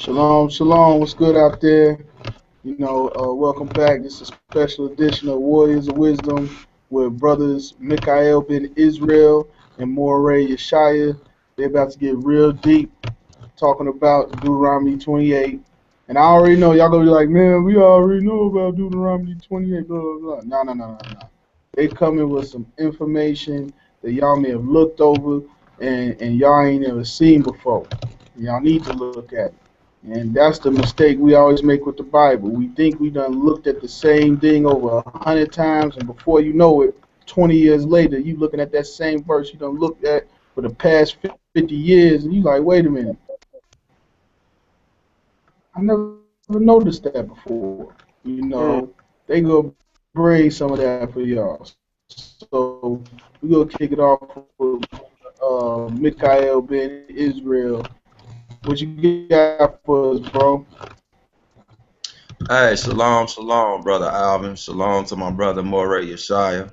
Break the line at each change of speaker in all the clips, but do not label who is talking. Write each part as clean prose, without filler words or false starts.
Shalom, shalom. What's good out there? Welcome back. This is a special edition of Warriors of Wisdom with brothers MIKHA'EL ben Israel and MOREH YESHIAH. They're about to get real deep talking about Deuteronomy 28. And I already know y'all gonna be like, man, we already know about Deuteronomy 28, blah, blah, blah. No. They coming with some information that y'all may have looked over and y'all ain't never seen before. Y'all need to look at it. And that's the mistake we always make with the Bible. We think we done looked at the same thing over 100 times, and before you know it, 20 years later, you looking at that same verse you done looked at for the past 50 years, and you like, wait a minute, I never noticed that before. They gonna bring some of that for y'all. So we gonna kick it off with MIKHA'EL ben Israel. What you got for us, bro?
Hey, shalom, brother Alvin. Shalom to my brother MOREH YESHIAH.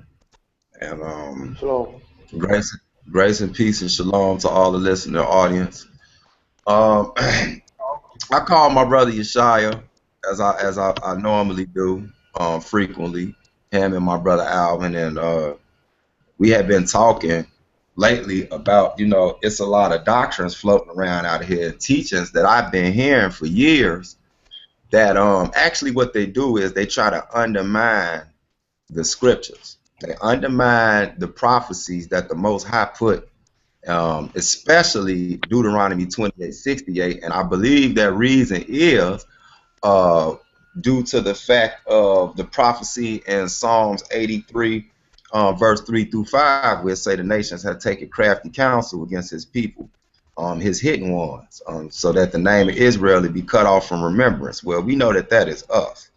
And
Shalom.
grace, grace and peace and shalom to all the listener audience. Um, I call my brother YESHIAH as I normally do, frequently. Him and my brother Alvin, and we have been talking lately about, it's a lot of doctrines floating around out here, teachings that I've been hearing for years. That actually what they do is they try to undermine the scriptures. They undermine the prophecies that the Most High put, especially Deuteronomy 28:68. And I believe that reason is uh, due to the fact of the prophecy in Psalms 83, verse 3 through 5, where it say the nations have taken crafty counsel against his people, his hidden ones, so that the name of Israel would be cut off from remembrance. Well, we know that that is us.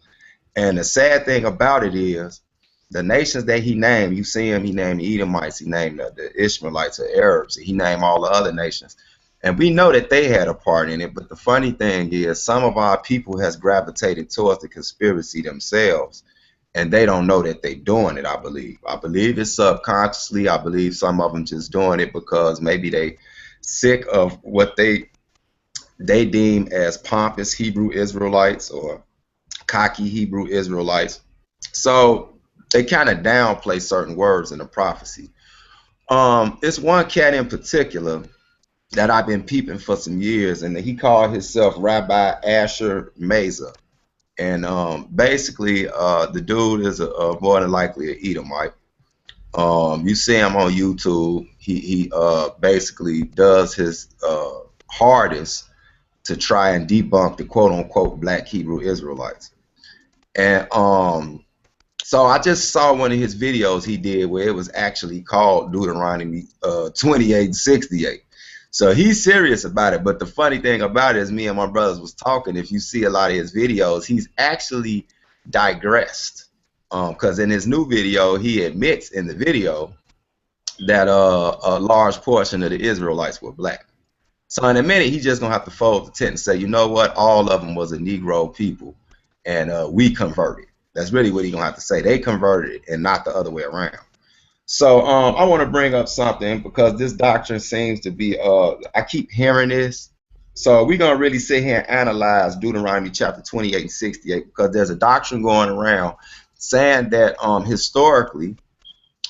And the sad thing about it is, the nations that he named, you see him, he named the Edomites, he named the Ishmaelites, the Arabs, he named all the other nations. And we know that they had a part in it, but the funny thing is some of our people has gravitated towards the conspiracy themselves, and they don't know that they're doing it, I believe. I believe it's subconsciously. I believe some of them just doing it because maybe they sick of what they deem as pompous Hebrew Israelites or cocky Hebrew Israelites. So they kind of downplay certain words in the prophecy. It's one cat in particular that I've been peeping for some years, and he called himself Rabbi ASHER Mesa. And basically, the dude is more than likely an Edomite. You see him on YouTube. He basically does his hardest to try and debunk the quote unquote black Hebrew Israelites. And so I just saw one of his videos he did where it was actually called Deuteronomy 28:68. So he's serious about it. But the funny thing about it is, me and my brothers was talking. If you see a lot of his videos, he's actually digressed. Because in his new video, he admits in the video that a large portion of the Israelites were black. So in a minute, he's just gonna have to fold the tent and say, you know what, all of them was a Negro people, and we converted. That's really what he's gonna have to say. They converted and not the other way around. So I want to bring up something because this doctrine seems to be, I keep hearing this. So we're going to really sit here and analyze Deuteronomy chapter 28:68, because there's a doctrine going around saying that historically,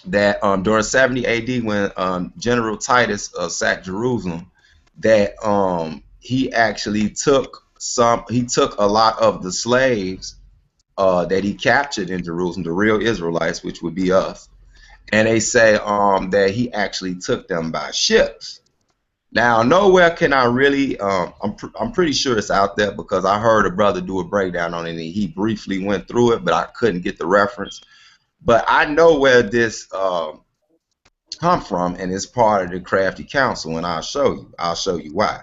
that during 70 AD, when General Titus sacked Jerusalem, that he actually took a lot of the slaves that he captured in Jerusalem, the real Israelites, which would be us. And they say that he actually took them by ships. Now, nowhere can I really, I'm pretty sure it's out there because I heard a brother do a breakdown on it and he briefly went through it, but I couldn't get the reference. But I know where this come from, and it's part of the crafty counsel, and I'll show you why.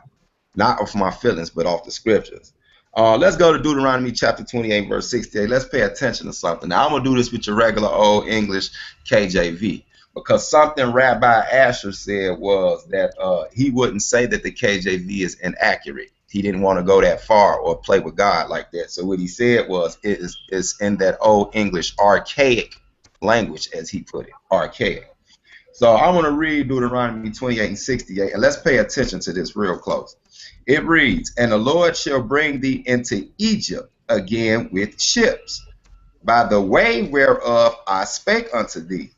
Not off my feelings, but off the scriptures. Let's go to Deuteronomy chapter 28, verse 68. Let's pay attention to something. Now, I'm going to do this with your regular old English KJV, because something Rabbi ASHER said was that he wouldn't say that the KJV is inaccurate. He didn't want to go that far or play with God like that. So what he said was it's in that old English archaic language, as he put it, archaic. So I want to read Deuteronomy 28 and 68, and let's pay attention to this real close. It reads, "And the Lord shall bring thee into Egypt again with ships, by the way whereof I spake unto thee.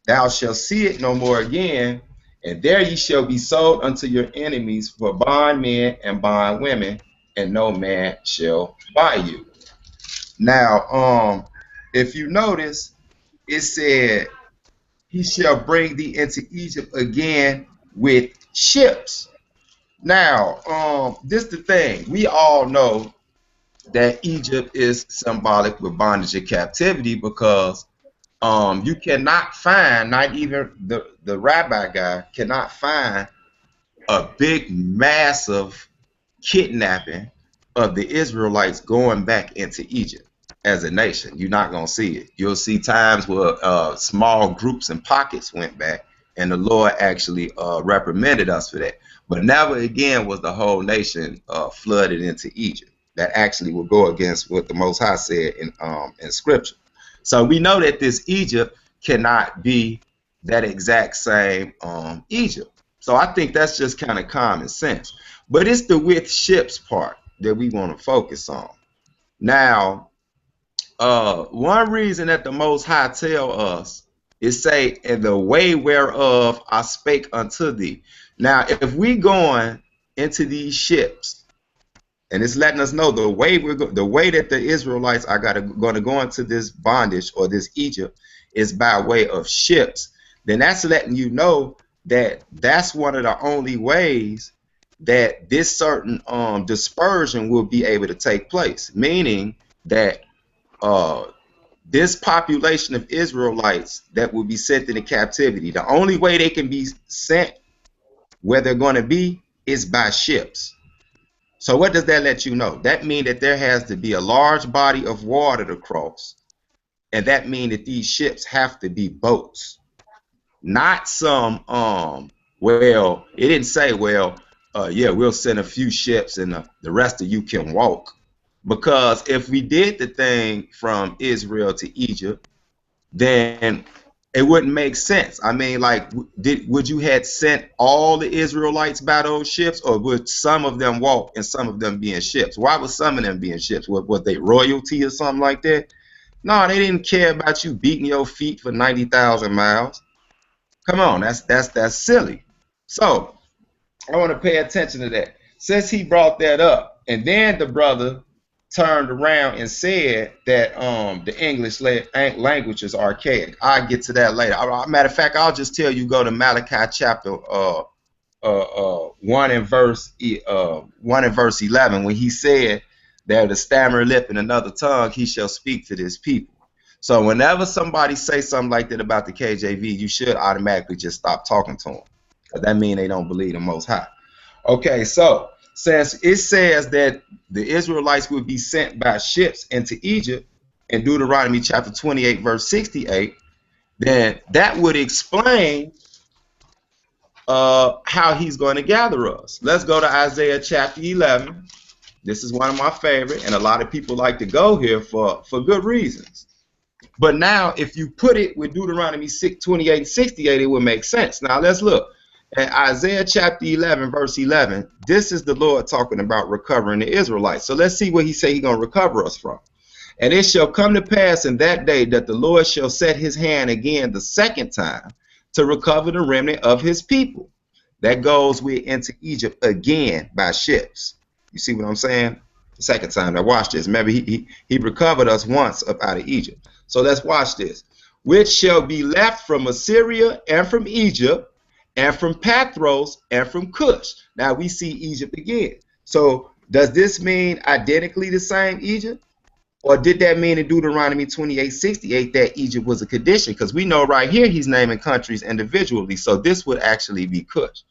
Thou shalt see it no more again, and there ye shall be sold unto your enemies for bondmen and bondwomen, and no man shall buy you." Now, if you notice, it said, "He shall bring thee into Egypt again with ships." Now, this the thing. We all know that Egypt is symbolic with bondage and captivity, because you cannot find, not even the rabbi guy cannot find a big massive kidnapping of the Israelites going back into Egypt as a nation. You're not going to see it. You'll see times where small groups and pockets went back, and the Lord actually reprimanded us for that. But never again was the whole nation flooded into Egypt. That actually will go against what the Most High said in Scripture. So we know that this Egypt cannot be that exact same Egypt. So I think that's just kind of common sense. But it's the with ships part that we want to focus on. Now, one reason that the Most High tell us is say, "In the way whereof I spake unto thee." Now, if we going into these ships, and it's letting us know the way the way that the Israelites are going to go into this bondage or this Egypt is by way of ships, then that's letting you know that that's one of the only ways that this certain dispersion will be able to take place. Meaning that this population of Israelites that will be sent into captivity, the only way they can be sent where they're going to be is by ships. So what does that let you know? That means that there has to be a large body of water to cross, and that means that these ships have to be boats, not some well, it didn't say, well, yeah, we'll send a few ships and the rest of you can walk. Because if we did the thing from Israel to Egypt, then it wouldn't make sense. I mean, like, would you had sent all the Israelites by those ships, or would some of them walk and some of them be in ships? Why would some of them be in ships? Was they royalty or something like that? No, they didn't care about you beating your feet for 90,000 miles. Come on, that's silly. So I want to pay attention to that. Since he brought that up, and then the brother turned around and said that the English language is archaic. I'll get to that later. Matter of fact, I'll just tell you, go to Malachi chapter 1 and verse 11, when he said that the stammered lip and another tongue he shall speak to this people. So whenever somebody say something like that about the KJV, you should automatically just stop talking to them, because that means they don't believe the Most High. Okay, so since it says that the Israelites would be sent by ships into Egypt in Deuteronomy chapter 28 verse 68, then that would explain how he's going to gather us. Let's go to Isaiah chapter 11. This is one of my favorite, and a lot of people like to go here for good reasons. But now, if you put it with Deuteronomy 28 and 68, it would make sense. Now, let's look at Isaiah chapter 11, verse 11. This is the Lord talking about recovering the Israelites. So let's see what he say he's going to recover us from. "And it shall come to pass in that day that the Lord shall set his hand again the second time to recover the remnant of his people that goes with into Egypt again by ships." You see what I'm saying? The second time. Now watch this. Remember, he recovered us once up out of Egypt. So let's watch this. "Which shall be left from Assyria and from Egypt and from Pathros and from Cush." Now we see Egypt again. So does this mean identically the same Egypt? Or did that mean in Deuteronomy 28:68 that Egypt was a condition? Because we know right here he's naming countries individually. So this would actually be Cush.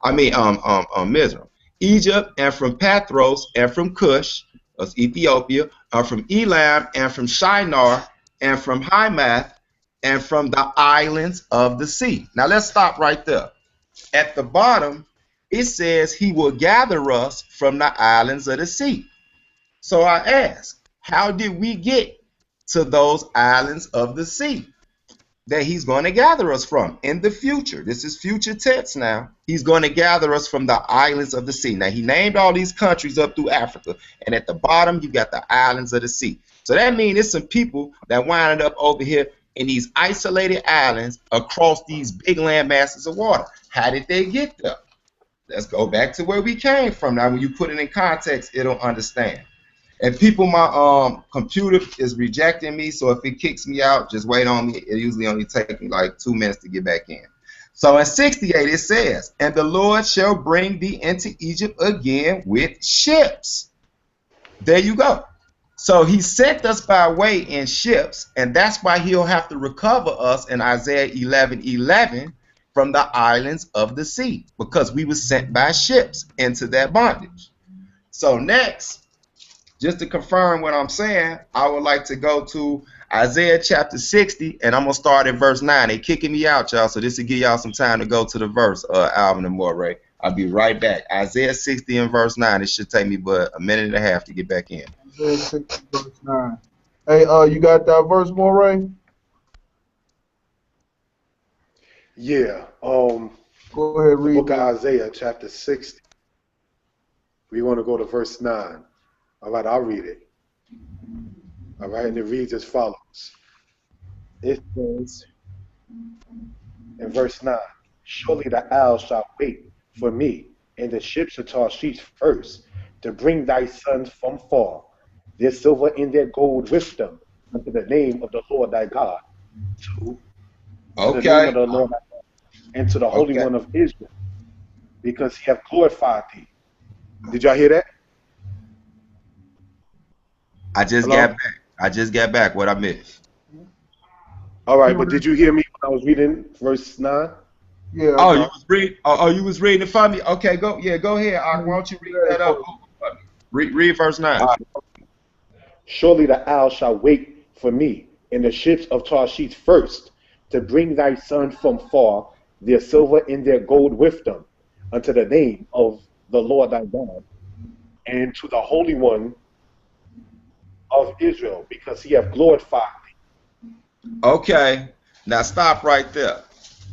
Mizraim. "Egypt and from Pathros and from Cush," that's Ethiopia, from Elam and from Shinar and from Hamath and from the islands of the sea. Now let's stop right there. At the bottom, it says he will gather us from the islands of the sea. So I ask, how did we get to those islands of the sea? that he's going to gather us from in the future. This is future tense now. He's going to gather us from the islands of the sea. Now, he named all these countries up through Africa, and at the bottom, you got the islands of the sea. So that means it's some people that wound up over here in these isolated islands across these big land masses of water. How did they get there? Let's go back to where we came from. Now, when you put it in context, it'll understand. And people, my computer is rejecting me, so if it kicks me out, just wait on me. It usually only takes me like 2 minutes to get back in. So in 68 it says, and the Lord shall bring thee into Egypt again with ships. There you go. So he sent us by way in ships, and that's why he'll have to recover us in Isaiah 11:11 from the islands of the sea, because we were sent by ships into that bondage. So next, just to confirm what I'm saying, I would like to go to Isaiah chapter 60, and I'm going to start at verse 9. They're kicking me out, y'all, so this will give y'all some time to go to the verse, Alvin and MOREH. I'll be right back. Isaiah 60 and verse 9. It should take me but a minute and a half to get back in.
Isaiah 60 verse 9. Hey, you got that verse, MOREH?
Yeah.
Go ahead,
The
read
book of
that.
Isaiah, chapter 60. We want to go to verse 9. All right, I'll read it. All right, and it reads as follows. It says in verse 9, surely the owl shall wait for me, and the ships of Tarshish first, to bring thy sons from far, their silver and their gold with them, unto the name of the Lord thy God, to the name of
Okay.
the Lord thy God, and to the Holy
Okay.
One of Israel, because he hath glorified thee. Did y'all hear that?
I just
Hello?
got back. I just got back. What I missed?
All right,
Keep
but did
reading.
you hear me when I was reading verse 9?
Yeah, I
Oh, you
got
was reading. Oh, you was reading it for me. Okay, go. Yeah, go ahead. Why don't you read that up
it.
for me? Read verse 9.
All right. Surely the owl shall wait for me, and the ships of Tarshish first, to bring thy sons from far, their silver and their gold with them, unto the name of the Lord thy God, and to the Holy One of Israel, because he hath glorified thee.
Okay. Now stop right there.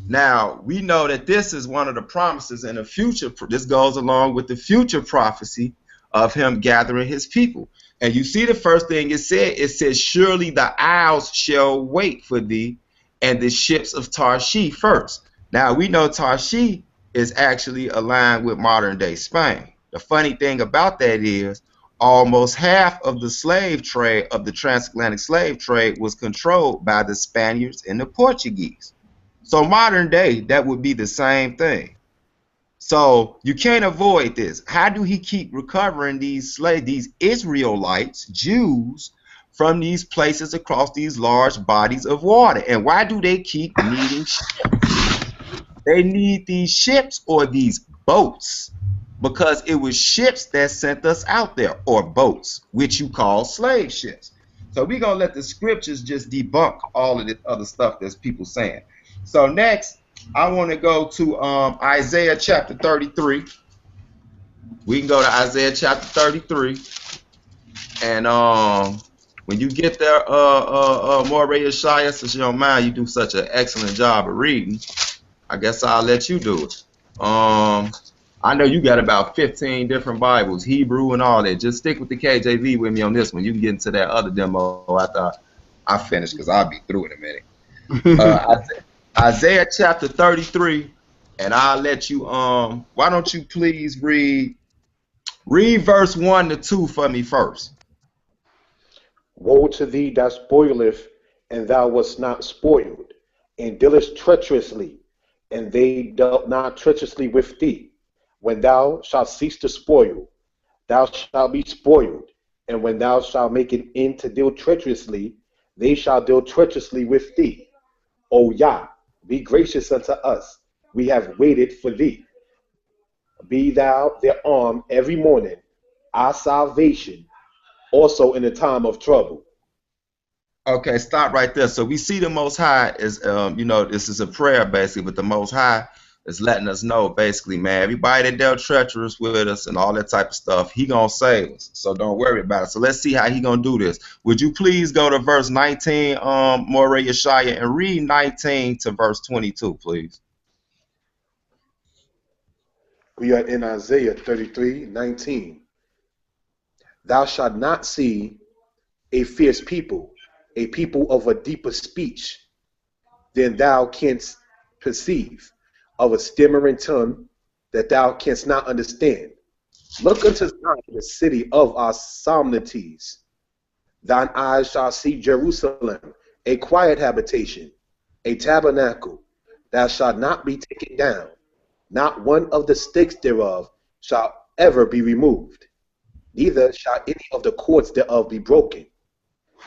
Now, we know that this is one of the promises in the future. This goes along with the future prophecy of him gathering his people. And you see the first thing it says, surely the isles shall wait for thee, and the ships of Tarshish first. Now, we know Tarshish is actually aligned with modern day Spain. The funny thing about that is almost half of the slave trade, of the transatlantic slave trade, was controlled by the Spaniards and the Portuguese. So modern day, that would be the same thing. So you can't avoid this. How do he keep recovering these slaves, these Israelites, Jews, from these places across these large bodies of water? And why do they keep needing ships? They need these ships or these boats, because it was ships that sent us out there, or boats, which you call slave ships. So we're going to let the scriptures just debunk all of this other stuff that's people saying. So next, I want to go to Isaiah chapter 33. We can go to Isaiah chapter 33. And when you get there, MOREH YESHIAH, since you don't mind, you do such an excellent job of reading, I guess I'll let you do it. I know you got about 15 different Bibles, Hebrew and all that. Just stick with the KJV with me on this one. You can get into that other demo after I finish, because I'll be through in a minute. Isaiah chapter 33, and I'll let you, why don't you please read verse 1 to 2 for me first.
Woe to thee that spoileth, and thou wast not spoiled, and dealest treacherously, and they dealt not treacherously with thee. When thou shalt cease to spoil, thou shalt be spoiled, and when thou shalt make an end to deal treacherously, they shall deal treacherously with thee. O Yah, be gracious unto us, we have waited for thee. Be thou their arm every morning, our salvation, also in the time of trouble.
Okay, stop right there. So we see the Most High is, this is a prayer basically, but the Most High It's letting us know, basically, man, everybody that dealt treacherous with us and all that type of stuff, he gonna save us. So don't worry about it. So let's see how he gonna do this. Would you please go to verse 19, MOREH YESHIAH, and read 19 to verse 22, please?
We are in Isaiah 33:19. Thou shalt not see a fierce people, a people of a deeper speech than thou canst perceive, of a stammering tongue that thou canst not understand. Look unto Zion, the city of our solemnities. Thine eyes shall see Jerusalem, a quiet habitation, a tabernacle that shall not be taken down. Not one of the stakes thereof shall ever be removed, neither shall any of the cords thereof be broken.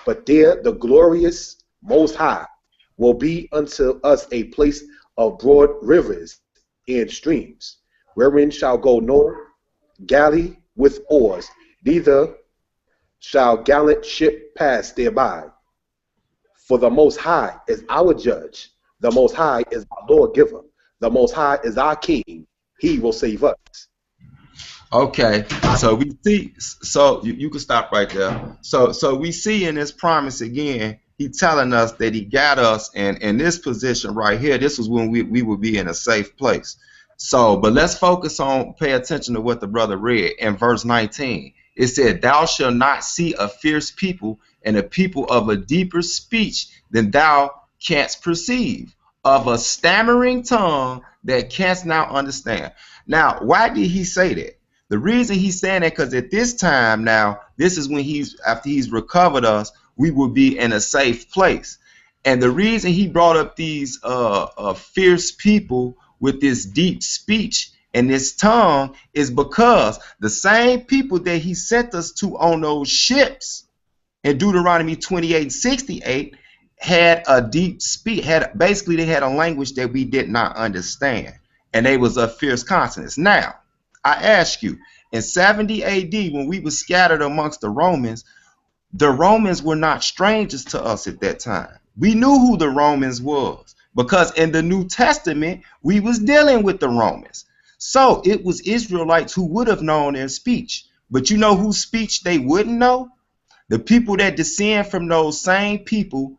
But there the glorious Most High will be unto us a place of broad rivers and streams, wherein shall go no galley with oars, neither shall gallant ship pass thereby. For the Most High is our judge, the Most High is our Lord giver, the Most High is our King, he will save us.
Okay, so we see, so you can stop right there. So we see in this promise again, he telling us that he got us, and in this position right here, this was when we would be in a safe place. So, but let's focus on, pay attention to what the brother read in verse 19. It said, thou shalt not see a fierce people, and a people of a deeper speech than thou canst perceive, of a stammering tongue that canst not understand. Now, why did he say that? The reason he's saying that, because at this time now, this is when after he's recovered us, we will be in a safe place. And the reason he brought up these fierce people with this deep speech and this tongue is because the same people that he sent us to on those ships in Deuteronomy 28:68 had a deep speech, basically they had a language that we did not understand, and they was a fierce countenance. Now, I ask you, in 70 AD, when we were scattered amongst the Romans were not strangers to us at that time. We knew who the Romans was, because in the New Testament, we was dealing with the Romans. So it was Israelites who would have known their speech. But you know whose speech they wouldn't know? The people that descend from those same people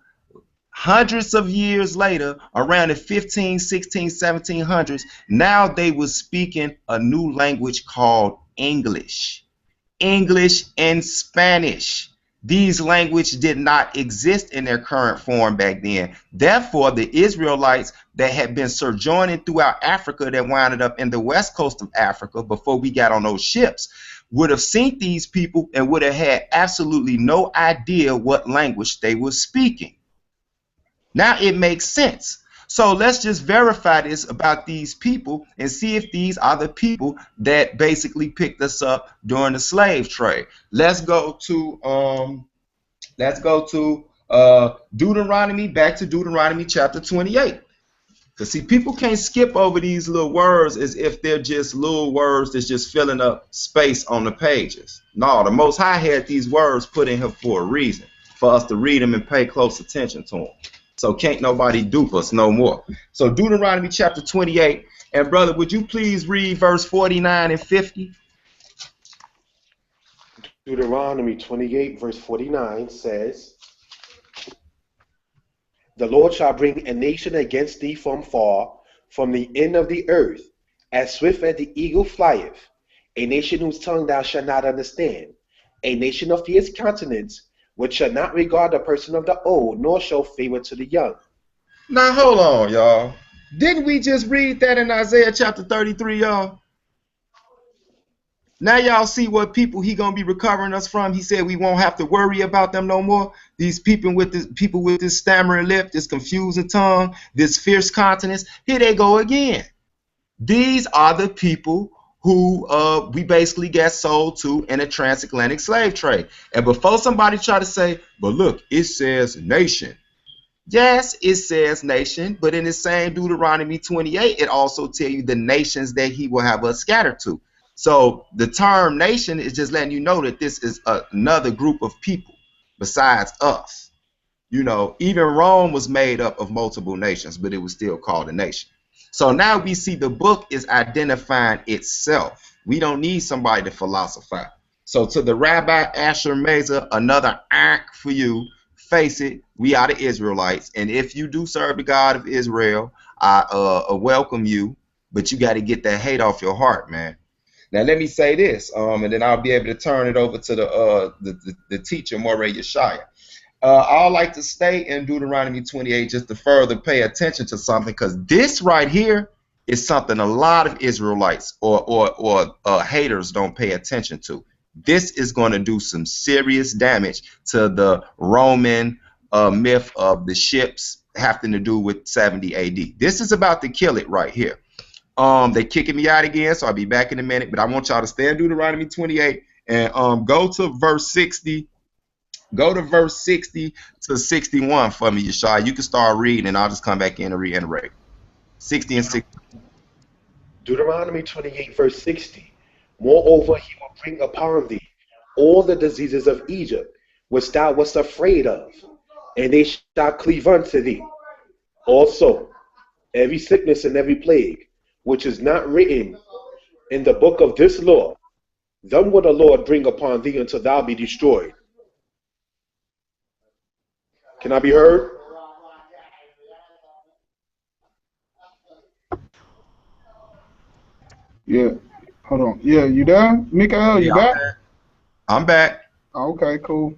hundreds of years later, around the 15, 16, 1700s, now they was speaking a new language called English. English and Spanish. These languages did not exist in their current form back then. Therefore, the Israelites that had been sojourning throughout Africa, that wound up in the west coast of Africa before we got on those ships, would have seen these people and would have had absolutely no idea what language they were speaking. Now it makes sense. So let's just verify this about these people and see if these are the people that basically picked us up during the slave trade. Let's go to Deuteronomy, back to Deuteronomy chapter 28. Because see, people can't skip over these little words as if they're just little words that's just filling up space on the pages. No, the Most High had these words put in here for a reason, for us to read them and pay close attention to them. So can't nobody dupe us no more. So Deuteronomy chapter 28. And brother, would you please read verse 49 and 50?
Deuteronomy 28 verse 49 says, the Lord shall bring a nation against thee from far, from the end of the earth, as swift as the eagle flieth, a nation whose tongue thou shalt not understand, a nation of fierce countenance, which shall not regard the person of the old, nor show favor to the young.
Now hold on, y'all. Didn't we just read that in Isaiah chapter 33, y'all? Now y'all see what people he gonna be recovering us from. He said we won't have to worry about them no more. These people with this stammering lip, this confusing tongue, this fierce countenance. Here they go again. These are the people who we basically got sold to in a transatlantic slave trade. And before somebody try to say, but look, it says nation. Yes, it says nation, but in the same Deuteronomy 28, it also tells you the nations that he will have us scattered to. So the term nation is just letting you know that this is another group of people besides us. You know, even Rome was made up of multiple nations, but it was still called a nation. So now we see the book is identifying itself. We don't need somebody to philosophize. So to the Rabbi Asher Mesa, another act for you. Face it, we are the Israelites, and if you do serve the God of Israel, I welcome you. But you got to get that hate off your heart, man. Now let me say this, and then I'll be able to turn it over to the teacher, MOREH YESHIAH. I like to stay in Deuteronomy 28 just to further pay attention to something, because this right here is something a lot of Israelites or haters don't pay attention to. This is going to do some serious damage to the Roman myth of the ships having to do with 70 AD. This is about to kill it right here. They kicking me out again, so I'll be back in a minute. But I want y'all to stay in Deuteronomy 28 and go to verse 60. Go to verse 60 to 61 for me, Yeshua. You can start reading, and I'll just come back in and reiterate. 60 and 60.
Deuteronomy 28, verse 60. Moreover, he will bring upon thee all the diseases of Egypt, which thou wast afraid of, and they shall cleave unto thee. Also, every sickness and every plague, which is not written in the book of this law, them will the Lord bring upon thee until thou be destroyed. Can I be heard?
Yeah. Hold on. Yeah, you there? MIKHA'EL, you
Yeah,
back?
I'm back.
Okay, cool.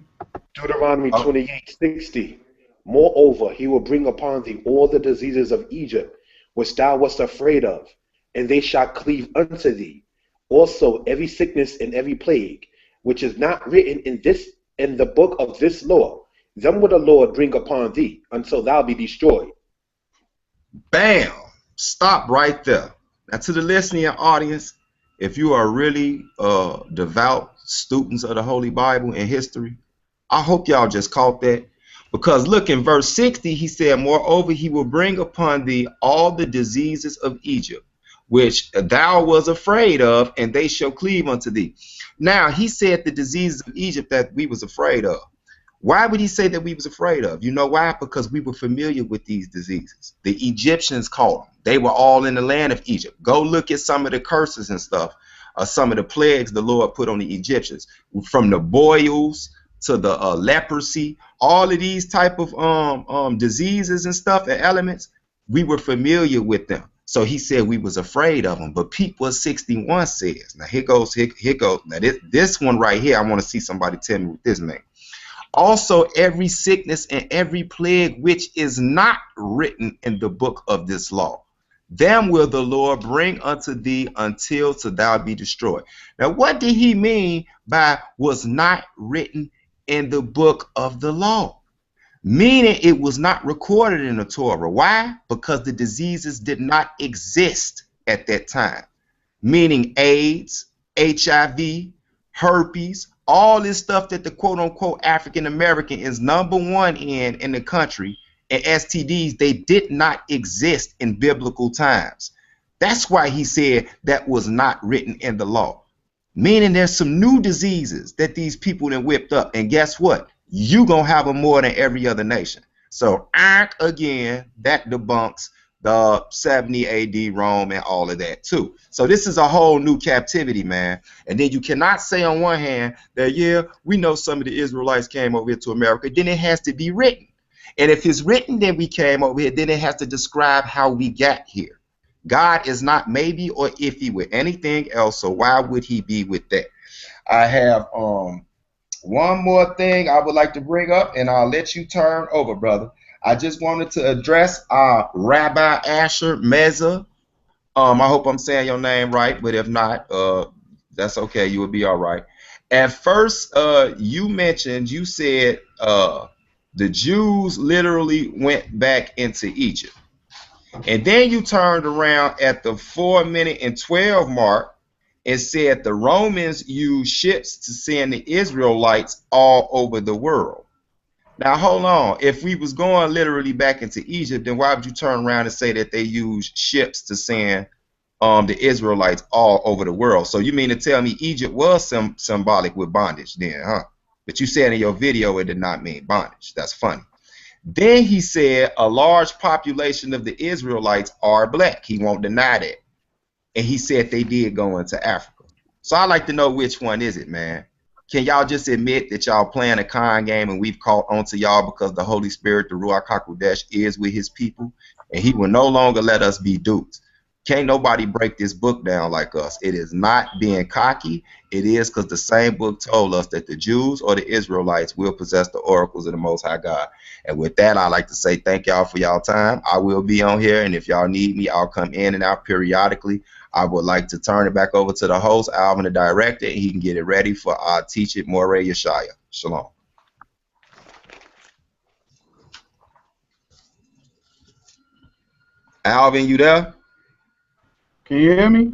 Deuteronomy 28, 60. Moreover, he will bring upon thee all the diseases of Egypt, which thou wast afraid of, and they shall cleave unto thee. Also, every sickness and every plague, which is not written in the book of this law, them will the Lord bring upon thee until thou be destroyed.
Bam! Stop right there. Now, to the listening audience, if you are really devout students of the Holy Bible and history, I hope y'all just caught that. Because look, in verse 60, he said, moreover, he will bring upon thee all the diseases of Egypt, which thou was afraid of, and they shall cleave unto thee. Now, he said the diseases of Egypt that we was afraid of. Why would he say that we was afraid of? You know why? Because we were familiar with these diseases. The Egyptians caught them. They were all in the land of Egypt. Go look at some of the curses and stuff, some of the plagues the Lord put on the Egyptians, from the boils to the leprosy, all of these type of diseases and stuff and elements. We were familiar with them. So he said we was afraid of them. But peep what 61 says. Now here goes. Now this one right here, I want to see somebody tell me what this means. Also, every sickness and every plague which is not written in the book of this law, them will the Lord bring unto thee until to thou be destroyed. Now, what did he mean by was not written in the book of the law? Meaning it was not recorded in the Torah. Why? Because the diseases did not exist at that time. Meaning AIDS, HIV, herpes, all this stuff that the quote-unquote African American is #1 in the country, and STDs, they did not exist in biblical times. That's why he said that was not written in the law. Meaning there's some new diseases that these people done whipped up, and guess what? You gonna have them more than every other nation. So again, that debunks the 70 AD Rome and all of that too. So this is a whole new captivity, man. And then you cannot say on one hand that, yeah, we know some of the Israelites came over here to America. Then it has to be written. And if it's written, then we came over here, then it has to describe how we got here. God is not maybe or iffy with anything else, so why would he be with that? I have one more thing I would like to bring up, and I'll let you turn over, brother. I just wanted to address Rabbi Asher Meza. I hope I'm saying your name right, but if not, that's okay. You will be all right. At first, you said the Jews literally went back into Egypt. And then you turned around at the 4 minute and 12 mark and said the Romans used ships to send the Israelites all over the world. Now, hold on. If we was going literally back into Egypt, then why would you turn around and say that they used ships to send the Israelites all over the world? So you mean to tell me Egypt was symbolic with bondage then, huh? But you said in your video it did not mean bondage. That's funny. Then he said a large population of the Israelites are black. He won't deny that. And he said they did go into Africa. So I like to know which one is it, man. Can y'all just admit that y'all playing a con game and we've caught onto y'all because the Holy Spirit, the Ruach HaKodesh, is with his people and he will no longer let us be duped. Can't nobody break this book down like us. It is not being cocky. It is because the same book told us that the Jews or the Israelites will possess the oracles of the Most High God. And with that, I'd like to say thank y'all for y'all time. I will be on here, and if y'all need me, I'll come in and out periodically. I would like to turn it back over to the host, Alvin, the director, and he can get it ready for our Teach It MOREH YESHIAH. Shalom. Alvin, you there?
Can you hear me?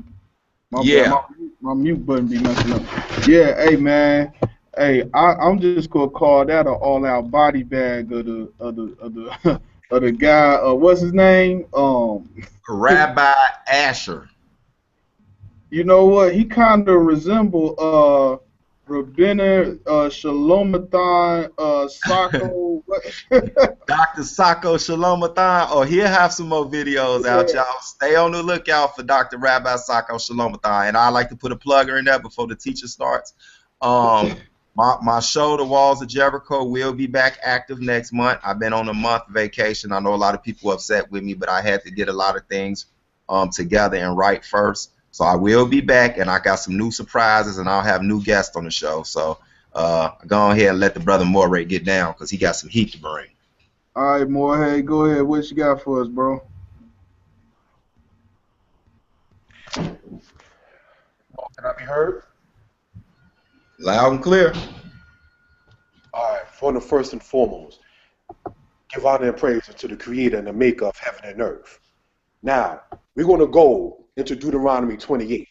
My bad.
Yeah.
My mute button be messing up. Yeah, hey man. Hey, I'm just gonna call that an all-out body bag of the of the guy. What's his name?
Rabbi ASHER.
You know what? He kind of resemble Rabbeinu Shalomathon Sacco.
Dr. Sacco Shalomathon. Oh, he'll have some more videos out, y'all. Stay on the lookout for Dr. Rabbi Sacco Shalomathon. And I like to put a plugger in there before the teacher starts. My show, The Walls of Jericho, will be back active next month. I've been on a month vacation. I know a lot of people upset with me, but I had to get a lot of things together and right first. So I will be back, and I got some new surprises, and I'll have new guests on the show. So go ahead and let the brother MOREH get down because he got some heat to bring.
All right, MOREH, go ahead. What you got for us, bro?
Can I be heard?
Loud and clear.
All right. First and foremost, give honor and praise to the Creator and the Maker of heaven and earth. Now, we're going to go into Deuteronomy 28.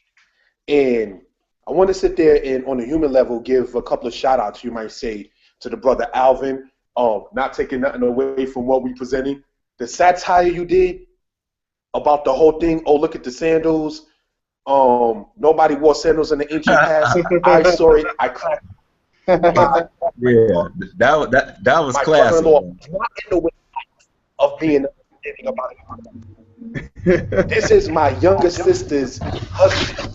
And I want to sit there and, on a human level, give a couple of shout-outs, you might say, to the brother Alvin, not taking nothing away from what we presenting. The satire you did about the whole thing, oh, look at the sandals. Nobody wore sandals in the ancient past. I saw it. I cracked.
Yeah, that was
my
classic.
brother-in-law not in the way of being anything about it. This is my younger sister's husband.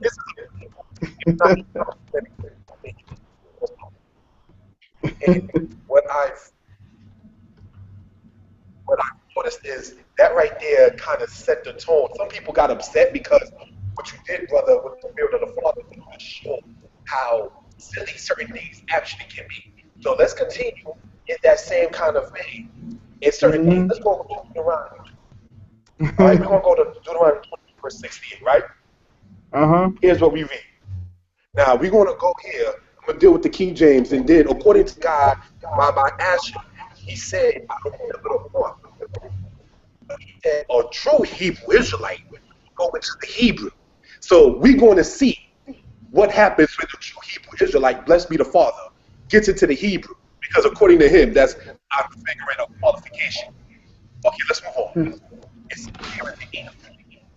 This is and what I've noticed is that right there kind of set the tone. Some people got upset because what you did, brother, with the Spirit of the Father, to show how silly certain things actually can be. So let's continue in that same kind of vein. In certain things, let's go to Deuteronomy. All right, we're going to go to Deuteronomy 20, verse 68, right? Here's what we read. Now, we're going to go here. I'm going to deal with the King James. And then, according to God, by Asher, he said, I don't need a little more. He said, a true Hebrew Israelite go into the Hebrew. So we're going to see what happens when the true Hebrew Israelite, blessed be the Father, gets into the Hebrew. Because according to him, that's our figuring of qualification. Okay, let's move on. It's here at the end.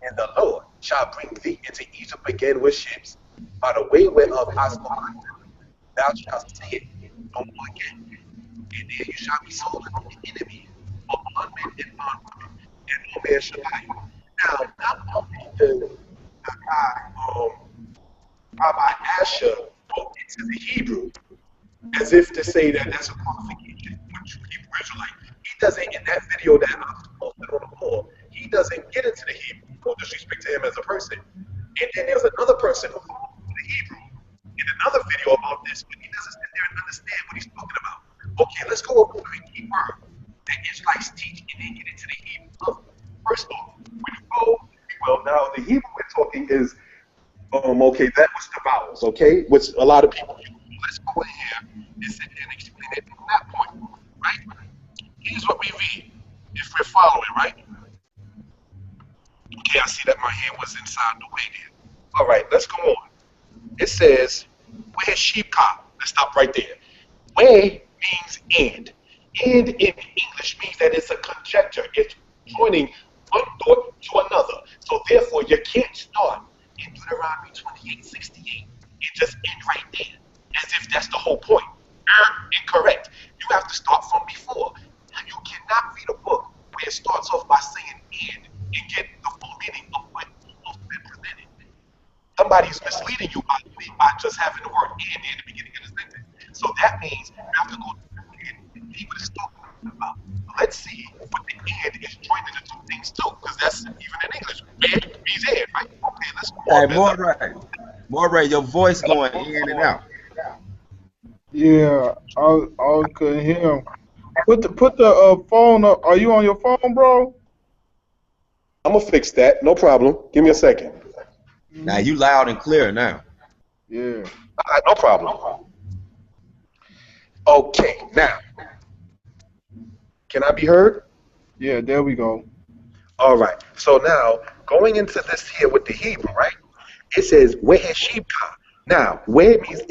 And the Lord shall bring thee into Egypt again with ships, by the way whereof I spoke unto thee. Thou shalt see it no more again. And there you shall be sold unto the enemy, of bondmen and bondwomen, and no man shall buy you. Now, not only did Rabbi Asher go into the Hebrew, as if to say that that's a qualification for true Hebrew Israelite. He doesn't, in that video that I posted on the wall, he doesn't get into the Hebrew, no disrespect to him as a person. And then there's another person who goes into the Hebrew in another video about this, but he doesn't sit there and understand what he's talking about. Okay, let's go over to a key word that Israelites teach and then get into the Hebrew. First off, when you go, well, now the Hebrew we're talking is, okay, that was the vowels, okay, which a lot of people use. Let's go in here and sit there and explain it from that point, right? Here's what we read, if we're following, right? Okay, I see that my hand was inside the way there. All right, let's go on. It says, where's sheep cop? Let's stop right there. Where means and. And in English means that it's a conjecture. It's joining one thought to another. So therefore, you can't start in Deuteronomy 28:68 and just end right there, as if that's the whole point. Incorrect. You have to start from before. You cannot read a book where it starts off by saying and get the full meaning of what has been presented. Somebody's misleading you by just having the word and in the beginning of the sentence. So that means you have to go to the and see what it's talking about. Let's see what the and is joining the two things too, because that's even in English. And means and, right? Okay, let's go on,
Hey,
Miller.
Moray, your voice going in and out.
Yeah, I couldn't hear him. Put the phone up. Are you on your phone, bro?
I'm gonna fix that. No problem. Give me a second.
Now you loud and clear now.
Yeah.
All right, no problem. Okay, now, can I be heard?
Yeah, there we go.
All right. So now, going into this here with the Hebrew, right? It says, YESHIAH. Now, where means in.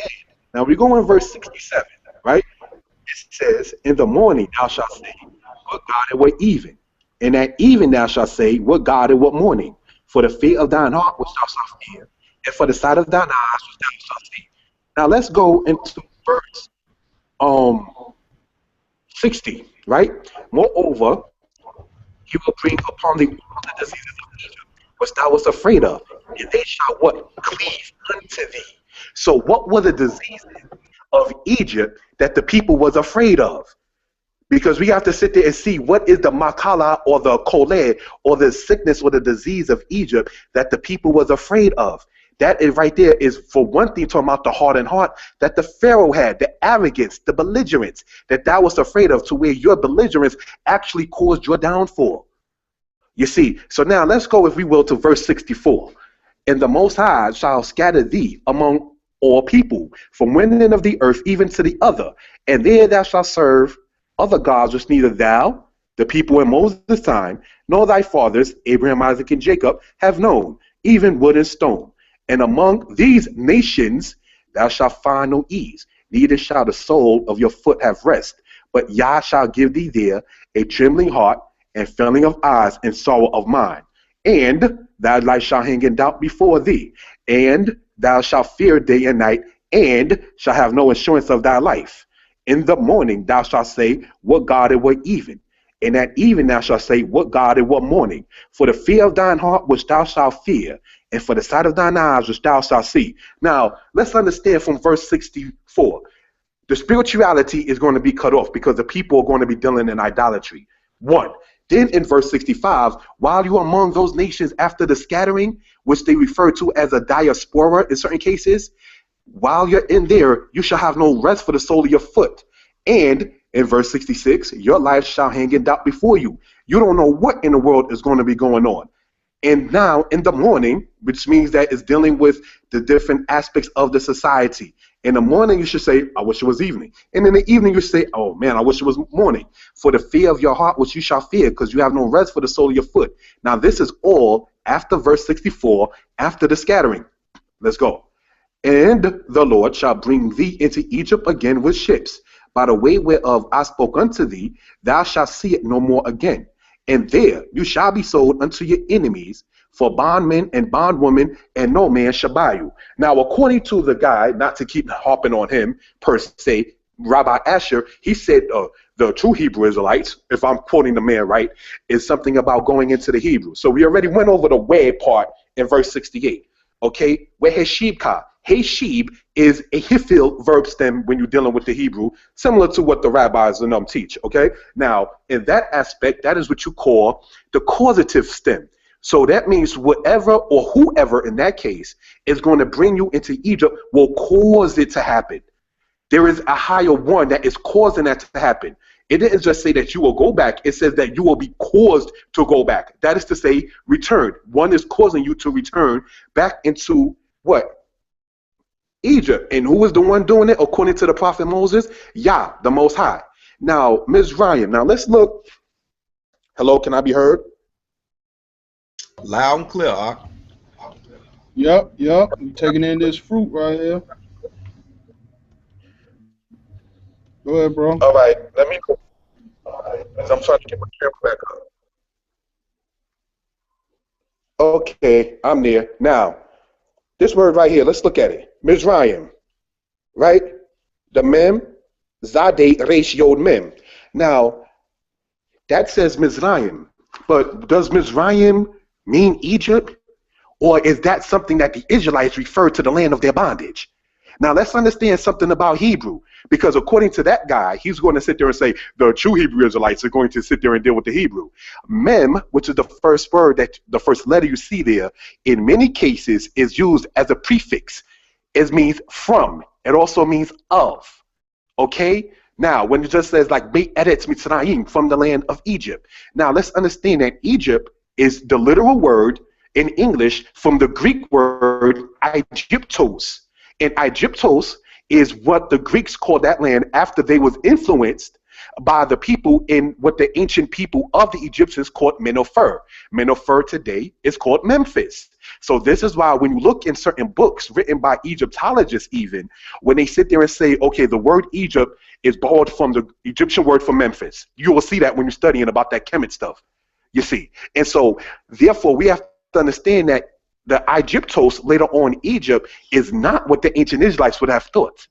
Now, we go in verse 67, right? It says, in the morning thou shalt say, what God and what even. And at even thou shalt say, what God and what morning. For the fear of thine heart which thou shalt fear, and for the sight of thine eyes which thou shalt see. Now, let's go into verse 60, right? Moreover, he will bring upon thee all the diseases of Egypt, which thou wast afraid of, and they shall what? Cleave unto thee. So what were the diseases of Egypt that the people was afraid of? Because we have to sit there and see what is the makala or the koleh or the sickness or the disease of Egypt that the people was afraid of. That is right there is, for one thing, talking about the hardened heart that the Pharaoh had, the arrogance, the belligerence that thou was afraid of, to where your belligerence actually caused your downfall. You see, so now let's go, if we will, to verse 64. And the Most High shall scatter thee among all people, from one end of the earth even to the other, and there thou shalt serve other gods which neither thou, the people in Moses' time, nor thy fathers, Abraham, Isaac, and Jacob, have known, even wood and stone. And among these nations thou shalt find no ease, neither shall the sole of your foot have rest. But Yah shall give thee there a trembling heart, and failing of eyes, and sorrow of mind. And thy life shall hang in doubt before thee, and thou shalt fear day and night, and shall have no assurance of thy life. In the morning thou shalt say, what God and what even. And at even thou shalt say, what God and what morning. For the fear of thine heart which thou shalt fear, and for the sight of thine eyes which thou shalt see. Now, let's understand from verse 64. The spirituality is going to be cut off because the people are going to be dealing in idolatry. One. Then in verse 65, while you are among those nations after the scattering, which they refer to as a diaspora in certain cases, while you're in there, you shall have no rest for the sole of your foot. And in verse 66, your life shall hang in doubt before you. You don't know what in the world is going to be going on. And now in the morning, which means that it's dealing with the different aspects of the society. In the morning, you should say, I wish it was evening. And in the evening, you say, oh man, I wish it was morning. For the fear of your heart, which you shall fear, because you have no rest for the sole of your foot. Now, this is all after verse 64, after the scattering. Let's go. And the Lord shall bring thee into Egypt again with ships. By the way whereof I spoke unto thee, thou shalt see it no more again. And there you shall be sold unto your enemies for bondmen and bondwomen, and no man shall buy you. Now, according to the guy, not to keep harping on him per se, Rabbi Asher, he said the true Hebrew Israelites, if I'm quoting the man right, is something about going into the Hebrew. So we already went over the way part in verse 68. Okay, where Heshibka. Heshib is a hifil verb stem when you're dealing with the Hebrew, similar to what the rabbis and teach. Okay, now in that aspect, that is what you call the causative stem. So that means whatever or whoever in that case is going to bring you into Egypt will cause it to happen. There is a higher one that is causing that to happen. It didn't just say that you will go back. It says that you will be caused to go back. That is to say, return. One is causing you to return back into what? Egypt. And who is the one doing it according to the prophet Moses? Yah, the Most High. Now, Ms. Ryan, now let's look. Hello, can I be heard?
Loud and clear, Ak.
Yep. You taking in this fruit right here. Go ahead, bro.
All right, let me go. I'm trying to get my camera back up. Okay, I'm there. Now, this word right here, let's look at it. Ms. Ryan, right? The mem, Zadeh Resh Yod Mem. Now, that says Mizraim, but does Mizraim mean Egypt? Or is that something that the Israelites refer to the land of their bondage? Now let's understand something about Hebrew, because according to that guy, he's going to sit there and say the true Hebrew Israelites are going to sit there and deal with the Hebrew. Mem, which is the first word, that the first letter you see there, in many cases is used as a prefix. It means from. It also means of. Okay? Now, when it just says like Beit Eretz Mitzrayim, from the land of Egypt. Now let's understand that Egypt is the literal word in English from the Greek word Aegyptos. And Aegyptos is what the Greeks called that land after they was influenced by the people in what the ancient people of the Egyptians called Menopher. Menopher today is called Memphis. So this is why when you look in certain books written by Egyptologists even, when they sit there and say, okay, the word Egypt is borrowed from the Egyptian word for Memphis. You will see that when you're studying about that Kemet stuff, you see. And so therefore we have to understand that the Aegyptos, later on Egypt, is not what the ancient Israelites would have thought.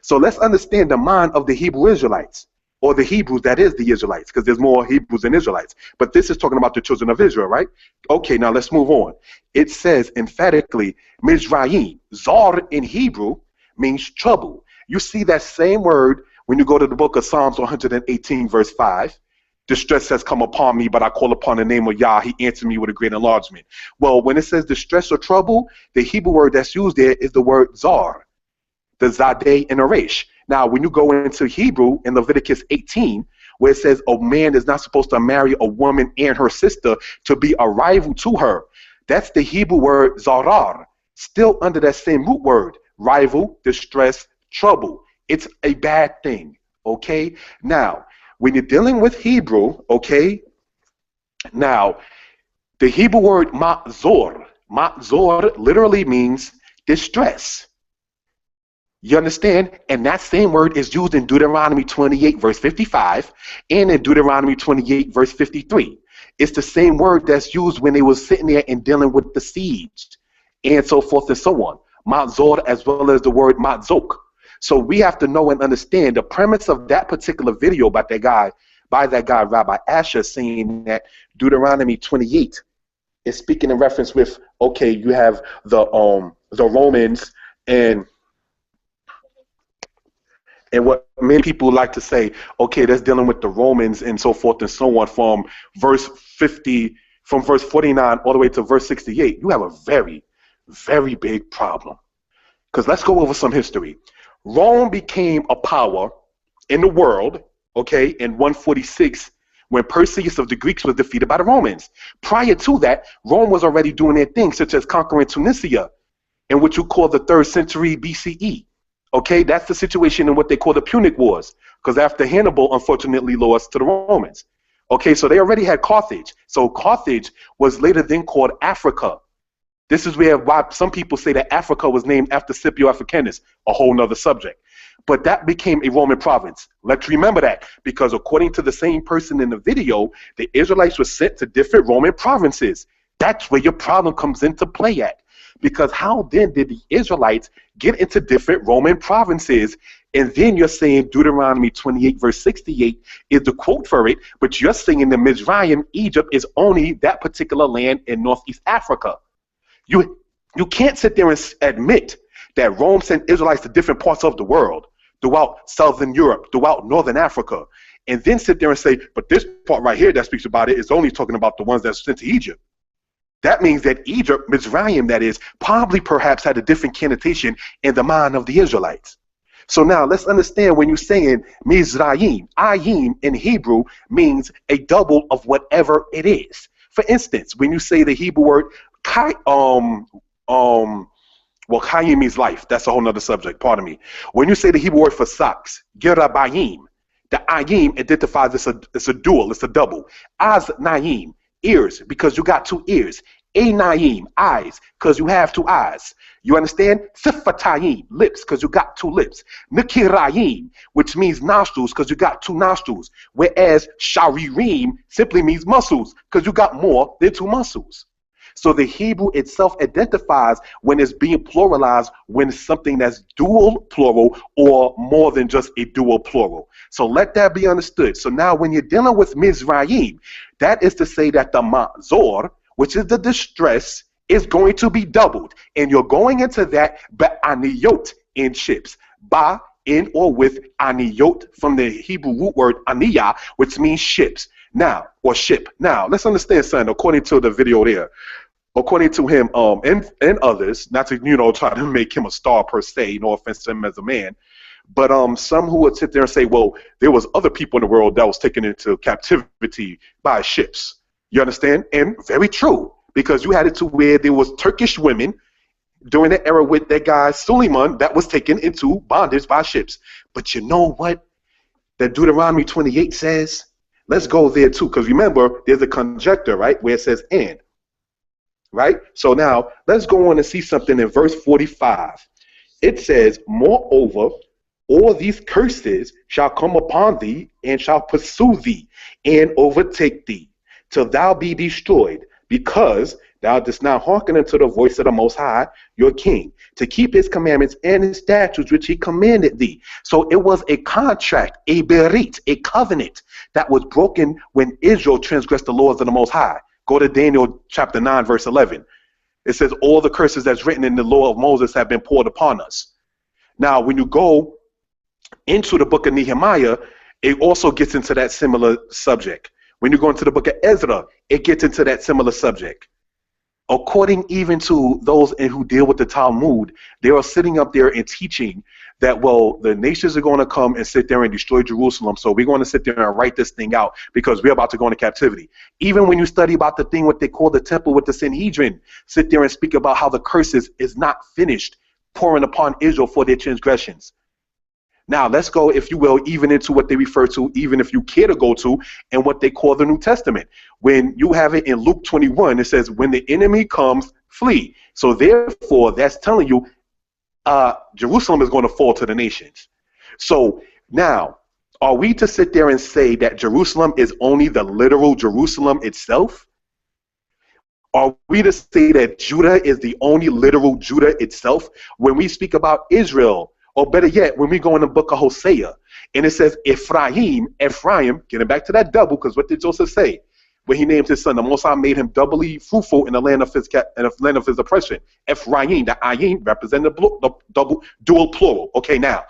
So let's understand the mind of the Hebrew Israelites, or the Hebrews, that is the Israelites, because there's more Hebrews than Israelites. But this is talking about the children of Israel, right? Okay, now let's move on. It says emphatically, Mizraim, Zar in Hebrew means trouble. You see that same word when you go to the book of Psalms 118, verse 5. Distress has come upon me, but I call upon the name of Yah. He answered me with a great enlargement. Well, when it says distress or trouble, the Hebrew word that's used there is the word zar, the zadeh and aresh. Now, when you go into Hebrew in Leviticus 18, where it says a man is not supposed to marry a woman and her sister to be a rival to her, that's the Hebrew word zarar, still under that same root word, rival, distress, trouble. It's a bad thing, okay? Now, when you're dealing with Hebrew, okay, now, the Hebrew word ma'zor literally means distress. You understand? And that same word is used in Deuteronomy 28, verse 55, and in Deuteronomy 28, verse 53. It's the same word that's used when they was sitting there and dealing with the siege, and so forth and so on. Ma'zor, as well as the word ma'zok. So we have to know and understand the premise of that particular video by that guy, Rabbi ASHER, saying that Deuteronomy 28 is speaking in reference with, okay, you have the Romans and what many people like to say, okay, that's dealing with the Romans and so forth and so on from verse 49 all the way to verse 68. You have a very, very big problem. Because let's go over some history. Rome became a power in the world, okay, in 146 when Perseus of the Greeks was defeated by the Romans. Prior to that, Rome was already doing their things, such as conquering Tunisia in what you call the 3rd century BCE. Okay, that's the situation in what they call the Punic Wars, because after Hannibal, unfortunately, lost to the Romans. Okay, so they already had Carthage. So Carthage was later then called Africa. This is why some people say that Africa was named after Scipio Africanus, a whole nother subject. But that became a Roman province. Let's remember that, because according to the same person in the video, the Israelites were sent to different Roman provinces. That's where your problem comes into play at. Because how then did the Israelites get into different Roman provinces? And then you're saying Deuteronomy 28, verse 68 is the quote for it, but you're saying the Mizraim, Egypt, is only that particular land in Northeast Africa. You can't sit there and admit that Rome sent Israelites to different parts of the world, throughout Southern Europe, throughout Northern Africa, and then sit there and say, but this part right here that speaks about it is only talking about the ones that's sent to Egypt. That means that Egypt, Mizraim, that is, probably perhaps had a different connotation in the mind of the Israelites. So now let's understand when you're saying Mizraim, Ayim in Hebrew means a double of whatever it is. For instance, when you say the Hebrew word well, Chayim means life. That's a whole nother subject. Pardon me. When you say the Hebrew word for socks, Gerabayim, the Ayim identifies it's a dual, it's a double. Az Naim, ears, because you got 2 ears. Einayim, eyes, because you have 2 eyes. You understand? Sifatayim, lips, because you got 2 lips. Nikirayim, which means nostrils, because you got 2 nostrils. Whereas Sharirim simply means muscles, because you got more than 2 muscles. So the Hebrew itself identifies when it's being pluralized, when it's something that's dual plural or more than just a dual plural. So let that be understood. So now when you're dealing with Mizraim, that is to say that the Mazor, which is the distress, is going to be doubled. And you're going into that ba'aniyot in ships. Ba in or with aniyot from the Hebrew root word aniyah, which means ships. Now, or ship. Now, let's understand something according to the video there. According to him, and others, not to, try to make him a star per se, no offense to him as a man, but some who would sit there and say, well, there was other people in the world that was taken into captivity by ships. You understand? And very true, because you had it to where there was Turkish women during the era with that guy Suleiman that was taken into bondage by ships. But you know what? That Deuteronomy 28 says, let's go there too, because remember, there's a conjecture, right, where it says and. Right? So now let's go on and see something in verse 45. It says, moreover, all these curses shall come upon thee and shall pursue thee and overtake thee till thou be destroyed, because thou dost not hearken unto the voice of the Most High, your King, to keep his commandments and his statutes which he commanded thee. So it was a contract, a berit, a covenant that was broken when Israel transgressed the laws of the Most High. Go to Daniel chapter 9, verse 11. It says, all the curses that's written in the law of Moses have been poured upon us. Now, when you go into the book of Nehemiah, it also gets into that similar subject. When you go into the book of Ezra, it gets into that similar subject. According even to those who deal with the Talmud, they are sitting up there and teaching that, well, the nations are going to come and sit there and destroy Jerusalem, so we're going to sit there and write this thing out because we're about to go into captivity. Even when you study about the thing, what they call the temple with the Sanhedrin, sit there and speak about how the curses is not finished pouring upon Israel for their transgressions. Now, let's go, if you will, even into what they refer to, even if you care to go to, and what they call the New Testament. When you have it in Luke 21, it says, when the enemy comes, flee. So therefore, that's telling you Jerusalem is going to fall to the nations. So now, are we to sit there and say that Jerusalem is only the literal Jerusalem itself? Are we to say that Judah is the only literal Judah itself? When we speak about Israel, or better yet, when we go in the book of Hosea, and it says Ephraim, getting back to that double, because what did Joseph say? When he named his son, the Most High made him doubly fruitful in the land of his oppression. Ephraim, the ayin, representing the double dual plural. Okay, now,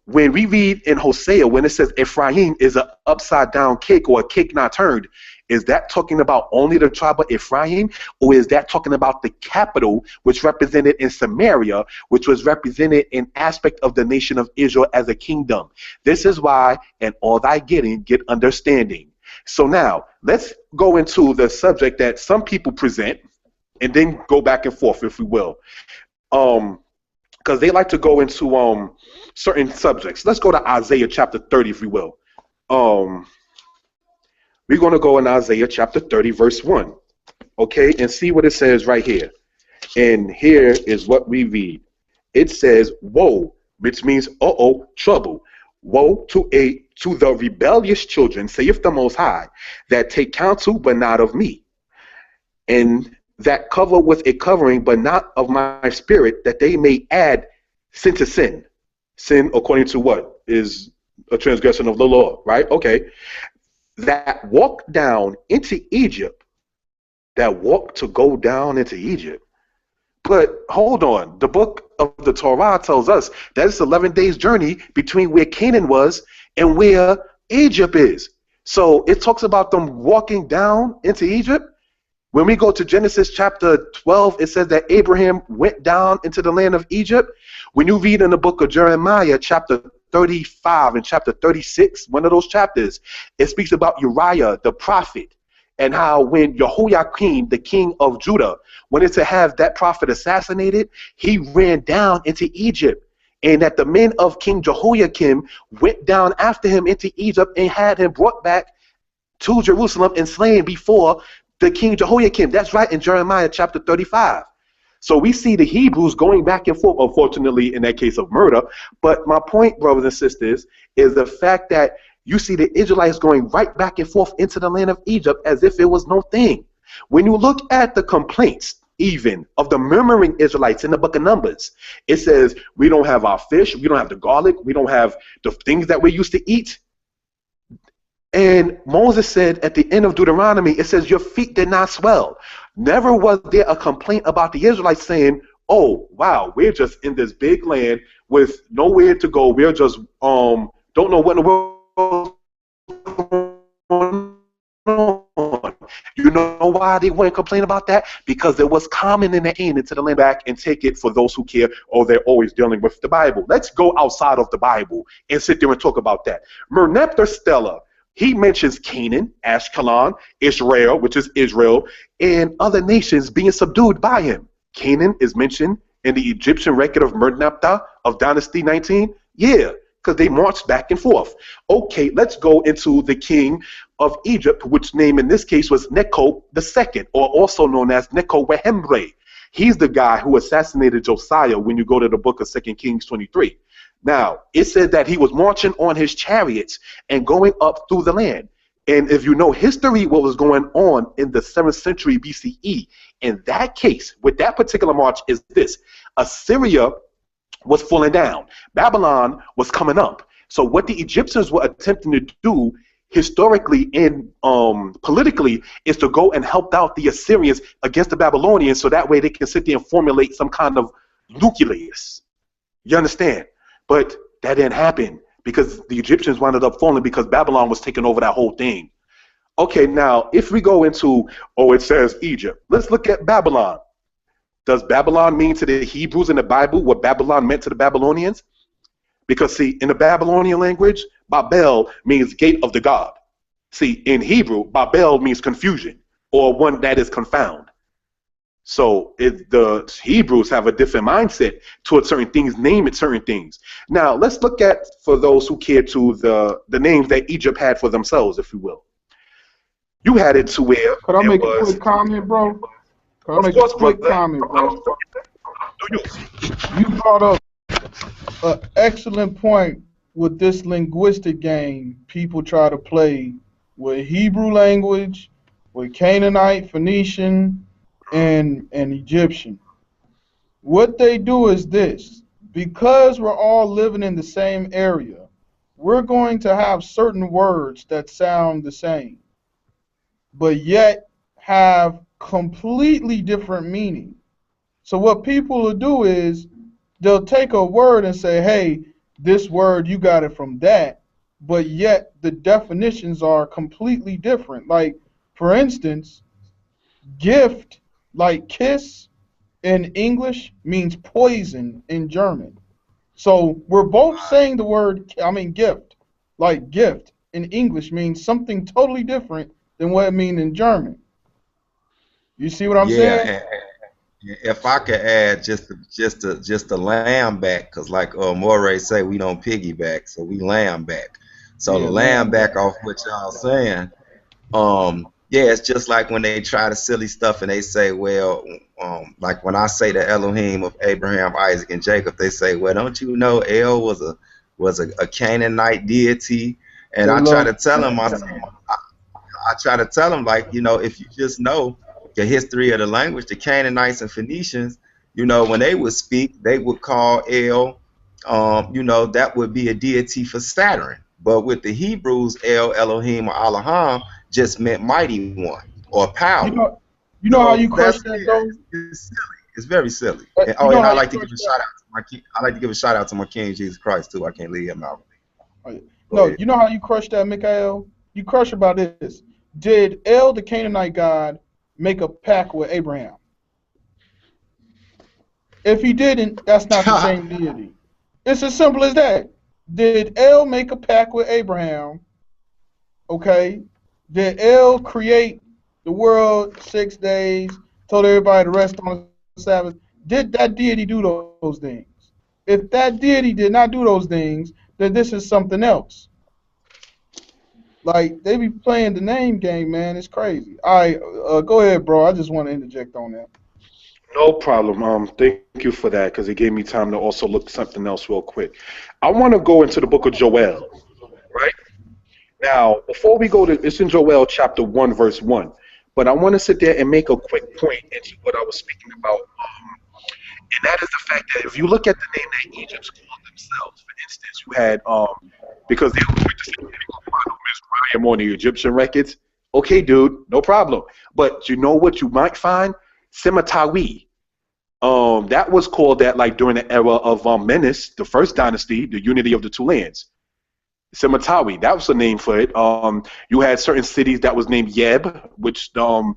when we read in Hosea, when it says Ephraim is an upside down cake or a cake not turned, is that talking about only the tribe of Ephraim, or is that talking about the capital, which represented in Samaria, which was represented in aspect of the nation of Israel as a kingdom? This is why, and all thy getting, get understanding. So now, let's go into the subject that some people present, and then go back and forth, if we will. Because they like to go into certain subjects. Let's go to Isaiah chapter 30, if we will. We're going to go in Isaiah chapter 30, verse 1, okay, and see what it says right here. And here is what we read. It says, woe, which means, trouble. Woe to the rebellious children, saith the Most High, that take counsel, but not of me, and that cover with a covering, but not of my spirit, that they may add sin to sin. Sin, according to what? Is a transgression of the law, right? Okay. That walk down into Egypt, that walk to go down into Egypt. But hold on, the book of the Torah tells us that it's 11 days journey between where Canaan was and where Egypt is. So it talks about them walking down into Egypt. When we go to Genesis chapter 12, it says that Abraham went down into the land of Egypt. When you read in the book of Jeremiah chapter 35 and chapter 36, one of those chapters, it speaks about Uriah the prophet, and how when Jehoiakim, the king of Judah, wanted to have that prophet assassinated, he ran down into Egypt, and that the men of King Jehoiakim went down after him into Egypt and had him brought back to Jerusalem and slain before the King Jehoiakim. That's right, in Jeremiah chapter 35. So we see the Hebrews going back and forth, unfortunately, in that case of murder. But my point, brothers and sisters, is the fact that you see the Israelites going right back and forth into the land of Egypt as if it was no thing. When you look at the complaints, even of the murmuring Israelites in the book of Numbers, it says, we don't have our fish, we don't have the garlic, we don't have the things that we used to eat. And Moses said at the end of Deuteronomy, it says, your feet did not swell. Never was there a complaint about the Israelites saying, oh, wow, we're just in this big land with nowhere to go. We're just don't know what in the world going on. You know why they wouldn't complain about that? Because it was common in the aim into the land back and take it for those who care, or they're always dealing with the Bible. Let's go outside of the Bible and sit there and talk about that. Merneptah Stella, he mentions Canaan, Ashkelon, Israel, which is Israel, and other nations being subdued by him. Canaan is mentioned in the Egyptian record of Merneptah of Dynasty 19. Yeah, because they marched back and forth. Okay, let's go into the king of Egypt, which name in this case was Necho II, or also known as Necho Wehemre. He's the guy who assassinated Josiah when you go to the book of 2 Kings 23. Now, it said that he was marching on his chariots and going up through the land. And if you know history, what was going on in the 7th century BCE, in that case, with that particular march is this: Assyria was falling down. Babylon was coming up. So what the Egyptians were attempting to do historically and politically is to go and help out the Assyrians against the Babylonians, so that way they can sit there and formulate some kind of nucleus. You understand? But that didn't happen because the Egyptians wound up falling because Babylon was taking over that whole thing. Okay, now if we go into, oh, it says Egypt. Let's look at Babylon. Does Babylon mean to the Hebrews in the Bible what Babylon meant to the Babylonians? Because, see, in the Babylonian language, Babel means gate of the god. See, in Hebrew, Babel means confusion, or one that is confound. So the Hebrews have a different mindset towards certain things, name it certain things. Now, let's look at, for those who care to, the names that Egypt had for themselves, if you will. You had it to where
Could I make a quick comment, bro? Could I make a quick comment, bro? You brought up an excellent point with this linguistic game people try to play with Hebrew language, with Canaanite, Phoenician, and Egyptian. What they do is this: because we're all living in the same area, we're going to have certain words that sound the same, but yet have completely different meaning. So what people will do is they'll take a word and say, hey, this word, you got it from that, but yet the definitions are completely different. Like, for instance, gift, like kiss in English, means poison in German. So we're both saying the word, gift. Like gift in English means something totally different than what it means in German. You see what I'm saying?
Yeah, and if I could add just a lamb back, because like MOREH say, we don't piggyback, so we lamb back. So
Yeah,
the lamb
lamb
back off what y'all saying, yeah, it's just like when they try the silly stuff and they say, well, like when I say the Elohim of Abraham, Isaac, and Jacob, they say, well, don't you know El was a Canaanite deity? And
They
I try to
love.
tell them, I try to tell them, like, you know, if you just know the history of the language, the Canaanites and Phoenicians, you know, when they would speak, they would call El, you know, that would be a deity for Saturn. But with the Hebrews, El, Elohim, or Elohim just meant mighty one or
You
power.
know, you know how
So
you crush
that's
that
it.
though?
It's silly. It's very silly. And,
You
oh,
know
and
how
I
you
like to give
crush
a
that?
shout out to my king. I like to give a shout out to my King Jesus Christ too. I can't leave him out. Go
No,
ahead.
you know how you crush that, MIKHA'EL? You crush about this. Did El, the Canaanite god, make a pact with Abraham? If he didn't, that's not the same deity. It's as simple as that. Did El make a pact with Abraham? Okay. Did El create the world 6 days, told everybody to rest on the Sabbath? Did that deity do those things? If that deity did not do those things, then this is something else. Like, they be playing the name game, man. It's crazy. All right, go ahead, bro. I just want to interject on that.
No problem. Thank you for that, because it gave me time to also look something else real quick. I want to go into the book of Joel, right? Now, before we go to, it's in Joel chapter 1, verse 1. But I want to sit there and make a quick point into what I was speaking about. And that is the fact that if you look at the name that Egypt called themselves, for instance, you had because they always to say Mizraim on the Egyptian records. Okay, dude, no problem. But you know what you might find? Sematawi. That was called that like during the era of Menes, the first dynasty, the unity of the two lands. Sematawi, that was the name for it. You had certain cities that was named Yeb, which the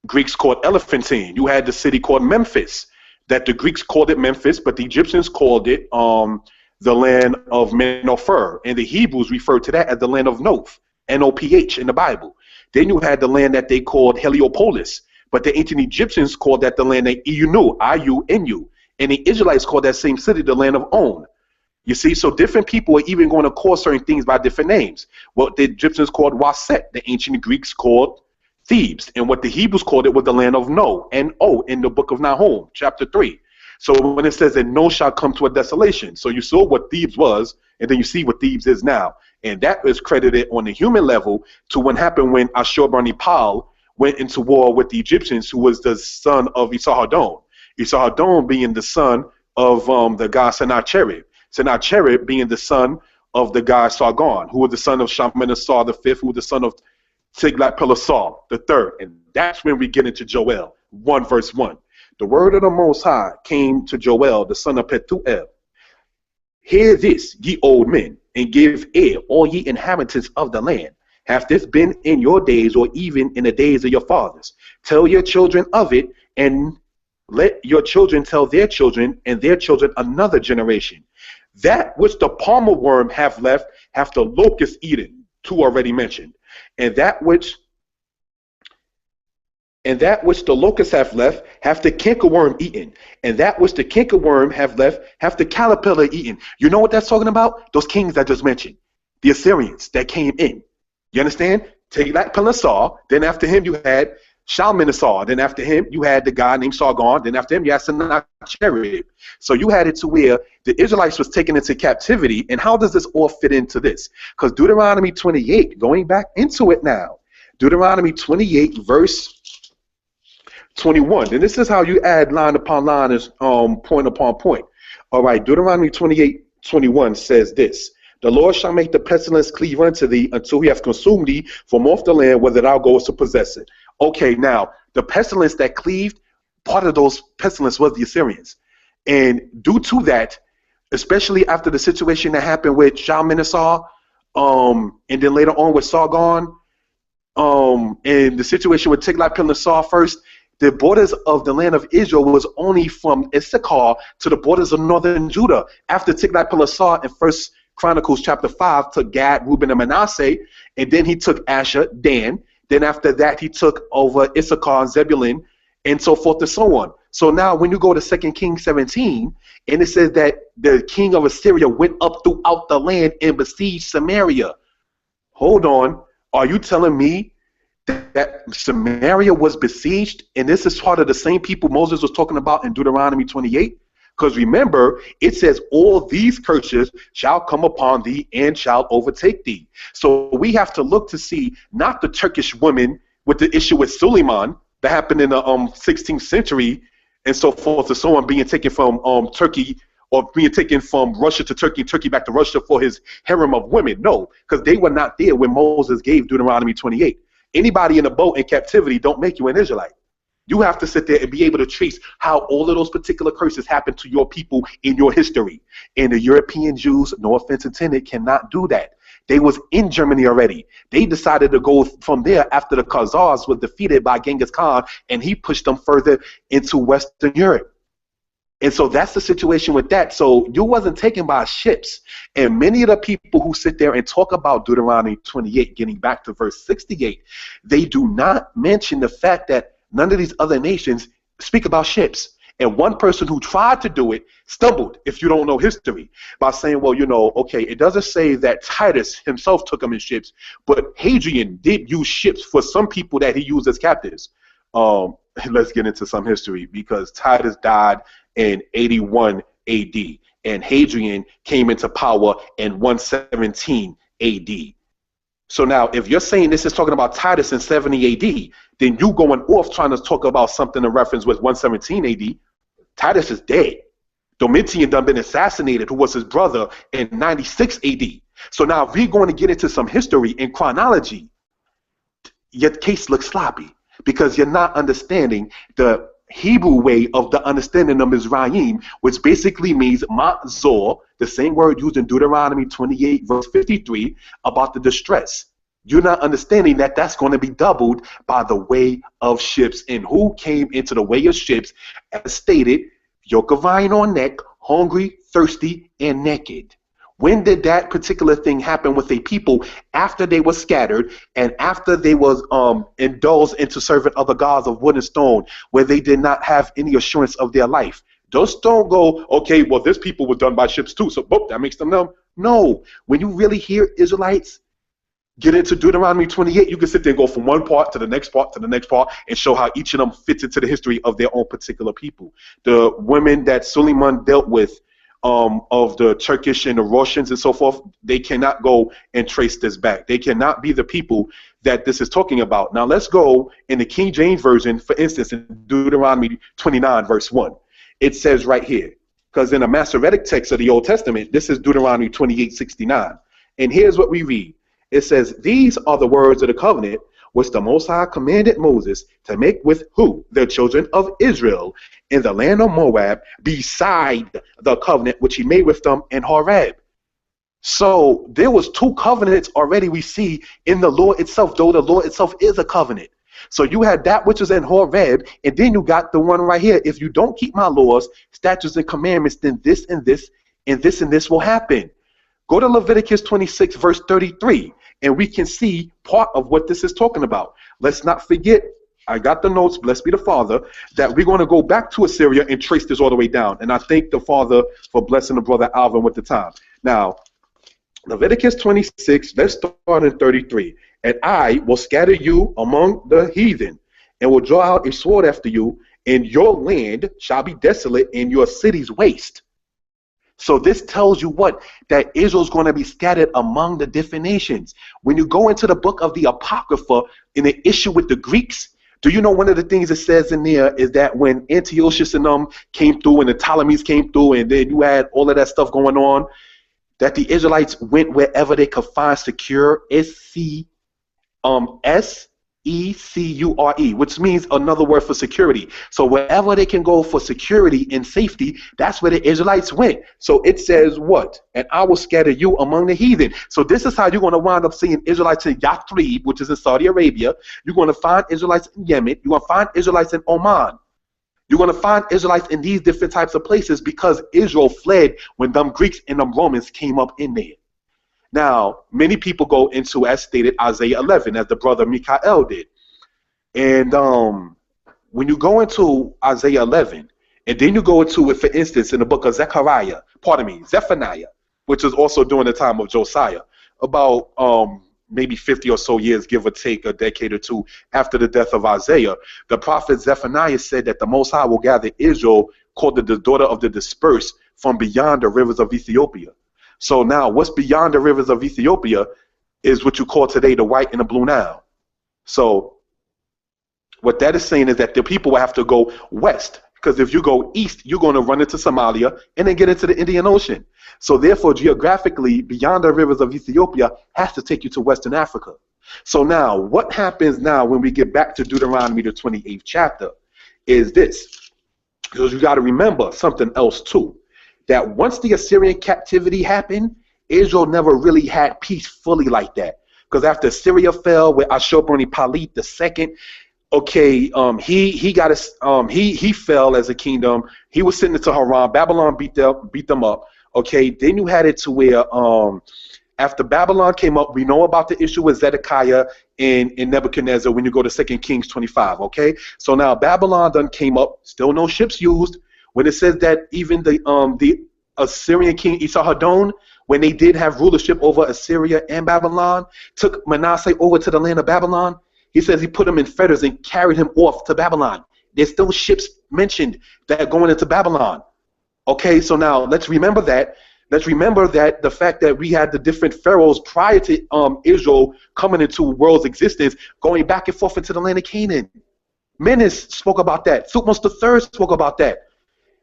Greeks called Elephantine. You had the city called Memphis, that the Greeks called it Memphis, but the Egyptians called it the land of Menopher, and the Hebrews referred to that as the land of Noph, N-O-P-H in the Bible. Then you had the land that they called Heliopolis, but the ancient Egyptians called that the land of Iunu, I-U-N-U, and the Israelites called that same city the land of On. You see, so different people are even going to call certain things by different names. What the Egyptians called Waset, the ancient Greeks called Thebes, and what the Hebrews called it was the land of No, N-O, in the book of Nahum, chapter 3. So when it says that no shall come to a desolation, so you saw what Thebes was, and then you see what Thebes is now. And that is credited on the human level to what happened when Ashur-bani-pal went into war with the Egyptians, who was the son of Esarhaddon. Esarhaddon being the son of the god Sennacherib. Sennacherib being the son of the god Sargon, who was the son of Shalmaneser V, who was the son of Tiglath-Pileser III. And that's when we get into Joel 1 verse 1. The word of the Most High came to Joel, the son of Pethuel. Hear this, ye old men, and give ear, all ye inhabitants of the land. Hath this been in your days, or even in the days of your fathers? Tell your children of it, and let your children tell their children, and their children another generation. That which the palmer worm hath left, hath the locust eaten, two already mentioned. And that which the locust hath left, hath the cankerworm eaten. And that which the cankerworm hath left, hath the caterpillar eaten. You know what that's talking about? Those kings I just mentioned. The Assyrians that came in. You understand? Tiglath-Pileser. Then after him you had Shalmaneser. Then after him you had the guy named Sargon. Then after him you had Sennacherib. So you had it to where the Israelites was taken into captivity. And how does this all fit into this? Because Deuteronomy 28, going back into it now. Deuteronomy 28 verse 21. And this is how you add line upon line, as point upon point. All right, Deuteronomy 28:21 says this: the Lord shall make the pestilence cleave unto thee until he hath consumed thee from off the land whether thou goest to possess it. Okay, now the pestilence that cleaved, part of those pestilence was the Assyrians. And due to that, especially after the situation that happened with Shalmaneser, and then later on with Sargon, and the situation with Tiglath-Pileser first, the borders of the land of Israel was only from Issachar to the borders of northern Judah. After Tiglath-Pileser in 1 Chronicles chapter 5 took Gad, Reuben, and Manasseh, and then he took Asher, Dan. Then after that he took over Issachar and Zebulun, and so forth and so on. So now when you go to 2 Kings 17, and it says that the king of Assyria went up throughout the land and besieged Samaria. Hold on, are you telling me that Samaria was besieged, and this is part of the same people Moses was talking about in Deuteronomy 28? Because remember, it says all these curses shall come upon thee and shall overtake thee. So we have to look to see not the Turkish woman with the issue with Suleiman that happened in the 16th century and so forth and so on, being taken from Turkey, or being taken from Russia to Turkey, Turkey back to Russia for his harem of women. No, because they were not there when Moses gave Deuteronomy 28. Anybody in a boat in captivity don't make you an Israelite. You have to sit there and be able to trace how all of those particular curses happened to your people in your history. And the European Jews, no offense intended, cannot do that. They was in Germany already. They decided to go from there after the Khazars was defeated by Genghis Khan, and he pushed them further into Western Europe. And so that's the situation with that. So you wasn't taken by ships. And many of the people who sit there and talk about Deuteronomy 28, getting back to verse 68, they do not mention the fact that none of these other nations speak about ships. And one person who tried to do it stumbled, if you don't know history, by saying, well, you know, okay, it doesn't say that Titus himself took them in ships, but Hadrian did use ships for some people that he used as captives. Let's get into some history, because Titus died in 81 AD, and Hadrian came into power in 117 AD. So now, if you're saying this is talking about Titus in 70 AD, then you going off trying to talk about something in reference with 117 AD. Titus is dead. Domitian done been assassinated, who was his brother, in 96 AD. So now, if we're going to get into some history and chronology, your case looks sloppy because you're not understanding the Hebrew way of the understanding of Mizraim, which basically means Ma'zor, the same word used in Deuteronomy 28, verse 53, about the distress. You're not understanding that that's going to be doubled by the way of ships. And who came into the way of ships, as stated, yoke of iron on neck, hungry, thirsty, and naked. When did that particular thing happen with a people after they were scattered and after they was indulged into serving other gods of wood and stone, where they did not have any assurance of their life? Just don't go, okay, well, this people was done by ships too, so boop, that makes them numb. No, when you really hear Israelites get into Deuteronomy 28, you can sit there and go from one part to the next part to the next part and show how each of them fits into the history of their own particular people. The women that Suleiman dealt with, of the Turkish and the Russians and so forth, they cannot go and trace this back. They cannot be the people that this is talking about. Now let's go in the King James Version, for instance, in Deuteronomy 29, verse 1. It says right here, because in the Masoretic text of the Old Testament, this is Deuteronomy 28:69. And here's what we read. It says, these are the words of the covenant which the Most High commanded Moses to make with who? The children of Israel in the land of Moab, beside the covenant which he made with them in Horeb. So there was two covenants already we see in the law itself, though the law itself is a covenant. So you had that which is in Horeb, and then you got the one right here. If you don't keep my laws, statutes, and commandments, then this and this and this and this will happen. Go to Leviticus 26, verse 33, and we can see part of what this is talking about. Let's not forget, I got the notes, blessed be the Father, that we're going to go back to Assyria and trace this all the way down. And I thank the Father for blessing the brother Alvin with the time. Now, Leviticus 26, let's start in 33. And I will scatter you among the heathen, and will draw out a sword after you, and your land shall be desolate, and your cities waste. So this tells you what? That Israel's going to be scattered among the different nations. When you go into the book of the Apocrypha, in the issue with the Greeks, do you know one of the things it says in there is that when Antiochus and them came through and the Ptolemies came through and then you had all of that stuff going on, that the Israelites went wherever they could find secure, S-E-C-U-R-E, which means another word for security. So wherever they can go for security and safety, that's where the Israelites went. So it says what? And I will scatter you among the heathen. So this is how you're going to wind up seeing Israelites in Yathrib, which is in Saudi Arabia. You're going to find Israelites in Yemen. You're going to find Israelites in Oman. You're going to find Israelites in these different types of places because Israel fled when them Greeks and them Romans came up in there. Now, many people go into, as stated, Isaiah 11, as the brother MIKHA'EL did. And when you go into Isaiah 11, and then you go into it, for instance, in the book of Zephaniah, which is also during the time of Josiah, about maybe 50 or so years, give or take a decade or two after the death of Isaiah, the prophet Zephaniah said that the Most High will gather Israel, called the daughter of the dispersed, from beyond the rivers of Ethiopia. So now what's beyond the rivers of Ethiopia is what you call today the White and the Blue Nile. So what that is saying is that the people will have to go west, because if you go east, you're going to run into Somalia and then get into the Indian Ocean. So therefore, geographically, beyond the rivers of Ethiopia has to take you to Western Africa. So now what happens now when we get back to Deuteronomy, the 28th chapter, is this. Because you got to remember something else too. That once the Assyrian captivity happened, Israel never really had peace fully like that. Because after Syria fell with Ashur-bani-pal II, okay, he fell as a kingdom. He was sent into Haran. Babylon beat them up. Okay, then you had it to where after Babylon came up, we know about the issue with Zedekiah and Nebuchadnezzar when you go to 2 Kings 25. Okay, so now Babylon done came up, still no ships used. When it says that even the Assyrian king Esarhaddon, when they did have rulership over Assyria and Babylon, took Manasseh over to the land of Babylon, he says he put him in fetters and carried him off to Babylon. There's still ships mentioned that are going into Babylon. Okay, so now let's remember that. Let's remember that the fact that we had the different pharaohs prior to Israel coming into world's existence, going back and forth into the land of Canaan. Menes spoke about that. Thutmose III spoke about that.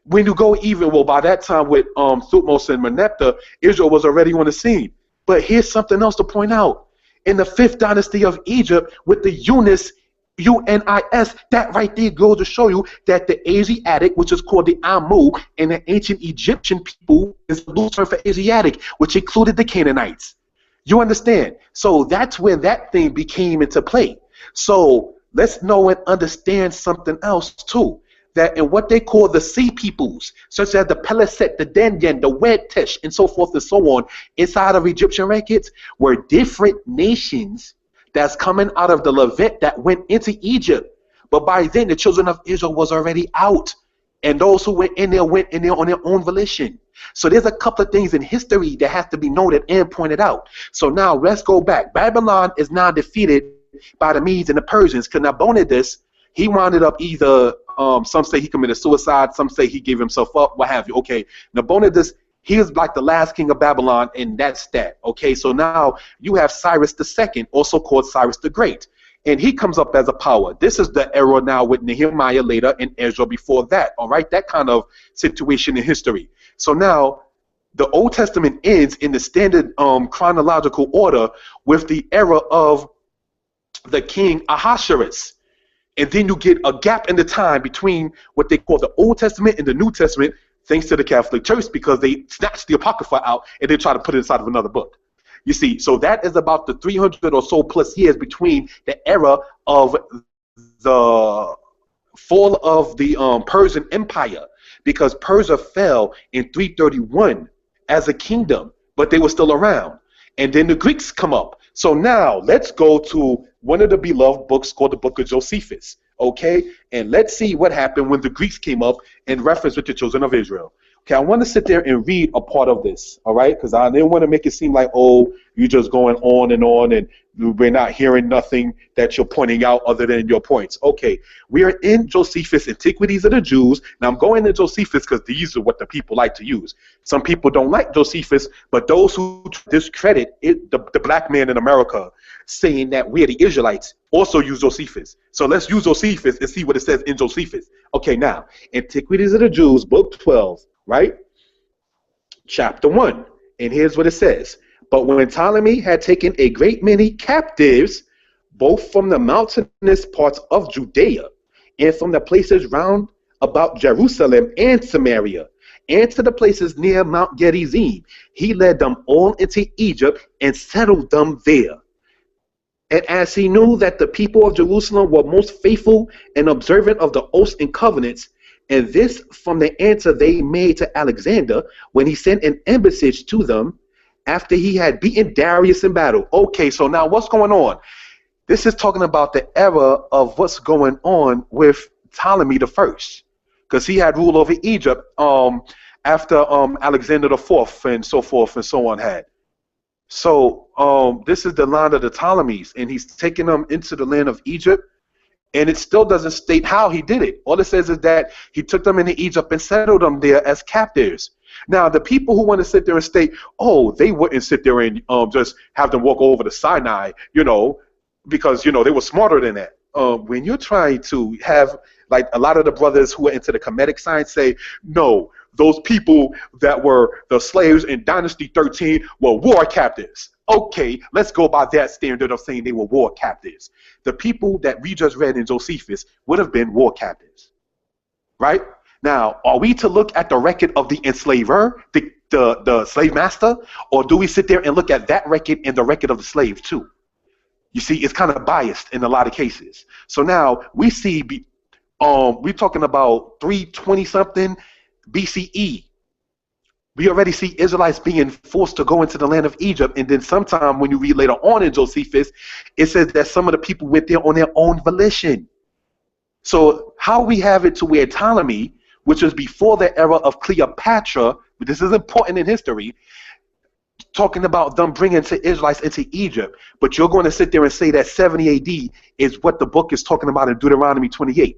When you go even, well, by that time with Thutmose and Merneptah, Israel was already on the scene. But here's something else to point out. In the 5th dynasty of Egypt, with the Unis, UNIS, that right there goes to show you that the Asiatic, which is called the Amu, and the ancient Egyptian people is a loose term for Asiatic, which included the Canaanites. You understand? So that's where that thing became into play. So let's know and understand something else too. That in what they call the sea peoples, such as the Peleset, the Denyen, the Wedtish, and so forth and so on, inside of Egyptian records, were different nations that's coming out of the Levant that went into Egypt. But by then, the children of Israel was already out. And those who went in there on their own volition. So there's a couple of things in history that has to be noted and pointed out. So now let's go back. Babylon is now defeated by the Medes and the Persians. Because Nabonidus, he wound up either, some say he committed suicide, some say he gave himself up, what have you. Okay, Nabonidus, he is like the last king of Babylon, and that's that. Okay, so now you have Cyrus II, also called Cyrus the Great. And he comes up as a power. This is the era now with Nehemiah later and Ezra before that. All right, that kind of situation in history. So now the Old Testament ends in the standard chronological order with the era of the king Ahasuerus. And then you get a gap in the time between what they call the Old Testament and the New Testament, thanks to the Catholic Church, because they snatched the Apocrypha out and they try to put it inside of another book. You see, so that is about the 300 or so plus years between the era of the fall of the Persian Empire, because Persia fell in 331 as a kingdom, but they were still around. And then the Greeks come up. So now let's go to one of the beloved books called the Book of Josephus, okay? And let's see what happened when the Greeks came up in reference with the children of Israel. Okay, I want to sit there and read a part of this, all right? Because I didn't want to make it seem like, oh, you're just going on and we're not hearing nothing that you're pointing out other than your points. Okay, we are in Josephus, Antiquities of the Jews. Now, I'm going to Josephus because these are what the people like to use. Some people don't like Josephus, but those who discredit it, the black man in America, saying that we're the Israelites, also use Josephus. So let's use Josephus and see what it says in Josephus. Okay, now, Antiquities of the Jews, book 12. Right? Chapter 1. And here's what it says. But when Ptolemy had taken a great many captives, both from the mountainous parts of Judea, and from the places round about Jerusalem and Samaria, and to the places near Mount Gerizim, he led them all into Egypt and settled them there. And as he knew that the people of Jerusalem were most faithful and observant of the oaths and covenants, and this from the answer they made to Alexander when he sent an embassy to them after he had beaten Darius in battle. Okay, so now what's going on? This is talking about the era of what's going on with Ptolemy the First, because he had rule over Egypt after Alexander the Fourth and so forth and so on had. So this is the line of the Ptolemies, and he's taking them into the land of Egypt. And it still doesn't state how he did it. All it says is that he took them into Egypt and settled them there as captives. Now, the people who want to sit there and state, oh, they wouldn't sit there and just have them walk over to Sinai, you know, because, you know, they were smarter than that. When you're trying to have, like a lot of the brothers who are into the Kemetic science say, no, those people that were the slaves in Dynasty 13 were war captives. Okay, let's go by that standard of saying they were war captives. The people that we just read in Josephus would have been war captives, right? Now, are we to look at the record of the enslaver, the slave master, or do we sit there and look at that record and the record of the slave too? You see, it's kind of biased in a lot of cases. So now we see, we're talking about 320 something BCE. We already see Israelites being forced to go into the land of Egypt, and then sometime when you read later on in Josephus, it says that some of the people went there on their own volition. So how we have it to where Ptolemy, which was before the era of Cleopatra, but this is important in history, talking about them bringing the Israelites into Egypt, but you're going to sit there and say that 70 AD is what the book is talking about in Deuteronomy 28.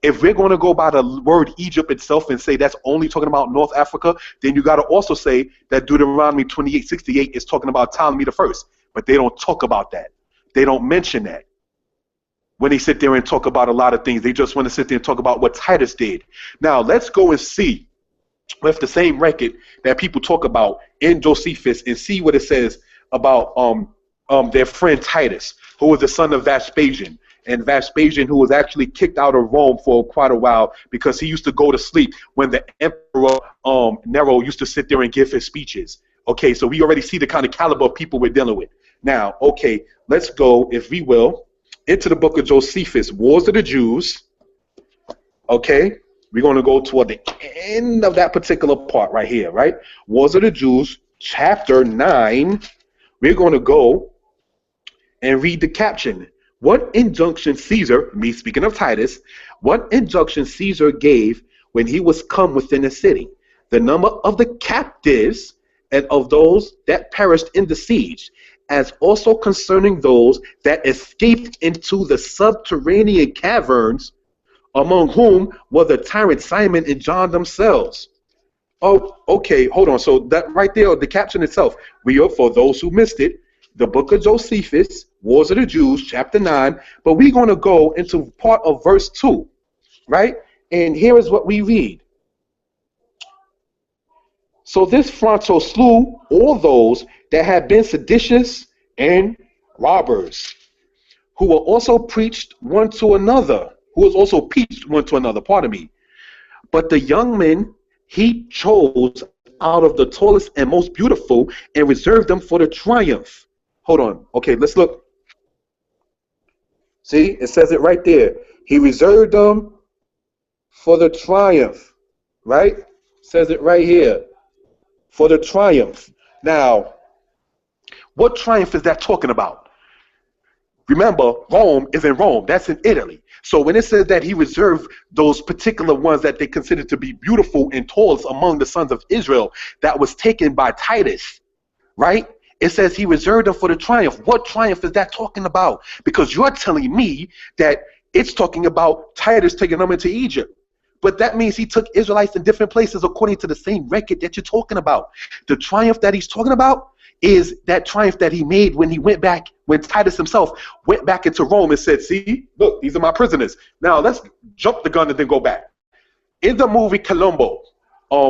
If we're going to go by the word Egypt itself and say that's only talking about North Africa, then you got to also say that Deuteronomy 28:68 is talking about Ptolemy the First. But they don't talk about that. They don't mention that. When they sit there and talk about a lot of things, they just want to sit there and talk about what Titus did. Now, let's go and see with the same record that people talk about in Josephus and see what it says about their friend Titus, who was the son of Vespasian. And Vespasian, who was actually kicked out of Rome for quite a while because he used to go to sleep when the emperor Nero used to sit there and give his speeches. Okay, so we already see the kind of caliber of people we're dealing with. Now, okay, let's go, if we will, into the book of Josephus, Wars of the Jews. Okay, we're going to go toward the end of that particular part right here, right? Wars of the Jews, chapter 9. We're going to go and read the caption. What injunction Caesar, me speaking of Titus, what injunction Caesar gave when he was come within the city, the number of the captives and of those that perished in the siege, as also concerning those that escaped into the subterranean caverns, among whom were the tyrant Simon and John themselves. Oh, okay, hold on. So that right there, the caption itself, we are, for those who missed it, the book of Josephus, Wars of the Jews, chapter 9, but we're going to go into part of verse 2, right? And here is what we read. So this Fronto slew all those that had been seditious and robbers, who were also preached one to another, pardon me. But the young men he chose out of the tallest and most beautiful and reserved them for the triumph. Hold on. Okay, let's look. See, it says it right there. He reserved them for the triumph, right? Says it right here. For the triumph. Now, what triumph is that talking about? Remember, Rome is in Rome. That's in Italy. So when it says that he reserved those particular ones that they considered to be beautiful and tallest among the sons of Israel, that was taken by Titus, right? It says he reserved them for the triumph. What triumph is that talking about? Because you're telling me that it's talking about Titus taking them into Egypt. But that means he took Israelites in different places according to the same record that you're talking about. The triumph that he's talking about is that triumph that he made when he went back, when Titus himself went back into Rome and said, see, look, these are my prisoners. Now let's jump the gun and then go back. In the movie Colombo,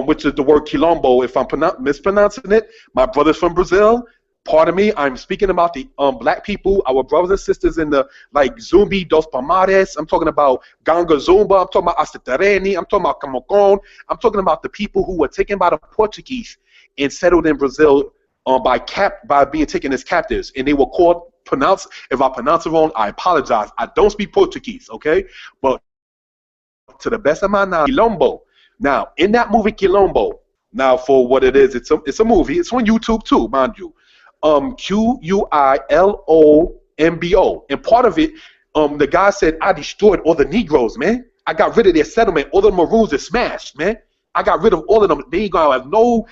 which is the word Quilombo, if I'm mispronouncing it, my brothers from Brazil, pardon me, I'm speaking about the black people, our brothers and sisters in the, like, Zumbi dos Palmares. I'm talking about Ganga Zumba. I'm talking about Astatereni. I'm talking about Camocon. I'm talking about the people who were taken by the Portuguese and settled in Brazil by being taken as captives. And they were called, if I pronounce it wrong, I apologize. I don't speak Portuguese, okay? But to the best of my knowledge, Quilombo. Now, in that movie Quilombo, now for what it is, it's a movie. It's on YouTube too, mind you. Quilombo. And part of it, the guy said, I destroyed all the Negroes, man. I got rid of their settlement. All the Maroons are smashed, man. I got rid of all of them. They ain't gonna have no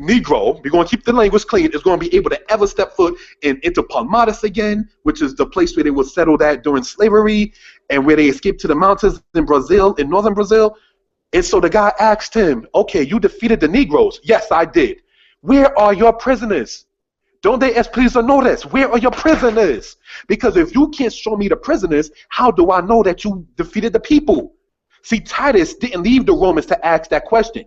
Negro. We're gonna keep the language clean. Is gonna be able to ever step foot into Palmares again, which is the place where they were settled at during slavery and where they escaped to the mountains in Brazil, in northern Brazil. And so the guy asked him, okay, you defeated the Negroes. Yes, I did. Where are your prisoners? Don't they ask, please don't know this? Where are your prisoners? Because if you can't show me the prisoners, how do I know that you defeated the people? See, Titus didn't leave the Romans to ask that question.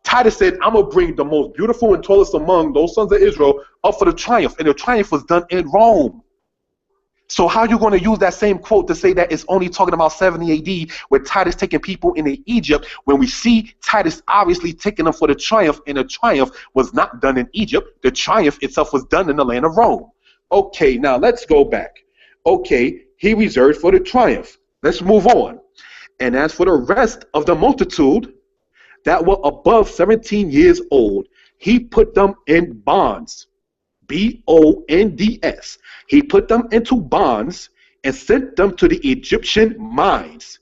Titus said, I'm going to bring the most beautiful and tallest among those sons of Israel up for the triumph. And the triumph was done in Rome. So how are you going to use that same quote to say that it's only talking about 70 AD with Titus taking people into Egypt when we see Titus obviously taking them for the triumph, and the triumph was not done in Egypt. The triumph itself was done in the land of Rome. Okay, now let's go back. Okay, he reserved for the triumph. Let's move on. And as for the rest of the multitude that were above 17 years old, he put them in bonds. B-O-N-D-S. He put them into bonds and sent them to the Egyptian mines.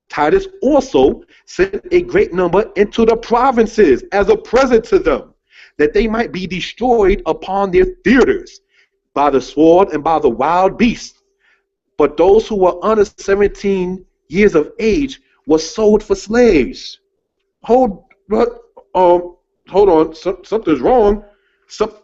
Titus also sent a great number into the provinces as a present to them, that they might be destroyed upon their theaters by the sword and by the wild beasts. But those who were under 17 years of age was sold for slaves. Hold on. Something's wrong.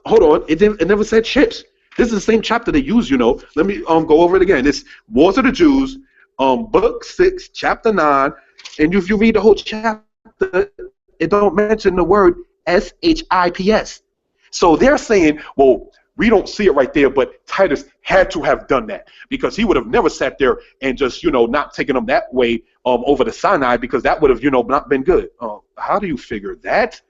Hold on. It never said ships. This is the same chapter they use, you know. Let me go over it again. It's Wars of the Jews, book 6, chapter 9, and if you read the whole chapter, it don't mention the word SHIPS. So they're saying, well, we don't see it right there, but Titus had to have done that because he would have never sat there and just, you know, not taken them that way over the Sinai, because that would have, you know, not been good. How do you figure that?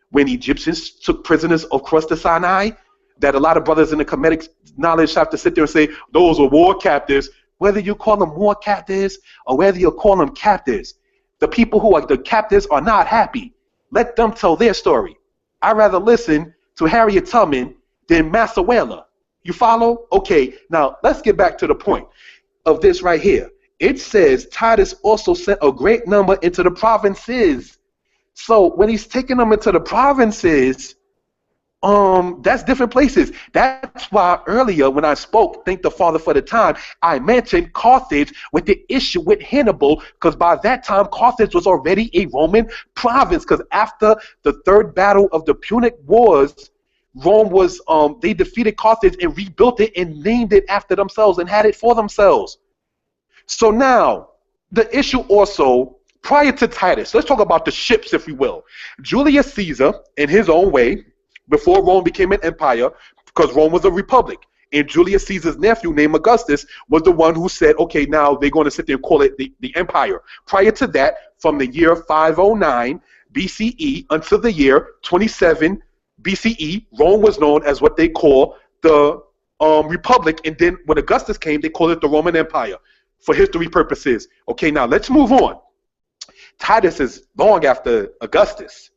When Egyptians took prisoners across the Sinai, that a lot of brothers in the Kemetic knowledge have to sit there and say those were war captives. Whether you call them war captives or whether you call them captives, the people who are the captives are not happy. Let them tell their story. I'd rather listen to Harriet Tubman than Massachusetts. You follow? Okay, now let's get back to the point of this right here. It says Titus also sent a great number into the provinces. So when he's taking them into the provinces, that's different places. That's why earlier when I spoke, thank the Father for the time, I mentioned Carthage with the issue with Hannibal, because by that time Carthage was already a Roman province, because after the third battle of the Punic Wars, Rome was, they defeated Carthage and rebuilt it and named it after themselves and had it for themselves. So now, the issue also, prior to Titus, let's talk about the ships, if we will. Julius Caesar, in his own way, before Rome became an empire, because Rome was a republic, and Julius Caesar's nephew named Augustus was the one who said, okay, now they're going to sit there and call it the empire. Prior to that, from the year 509 BCE until the year 27 BCE, Rome was known as what they call the republic, and then when Augustus came, they called it the Roman Empire for history purposes. Okay, now let's move on. Titus is long after Augustus.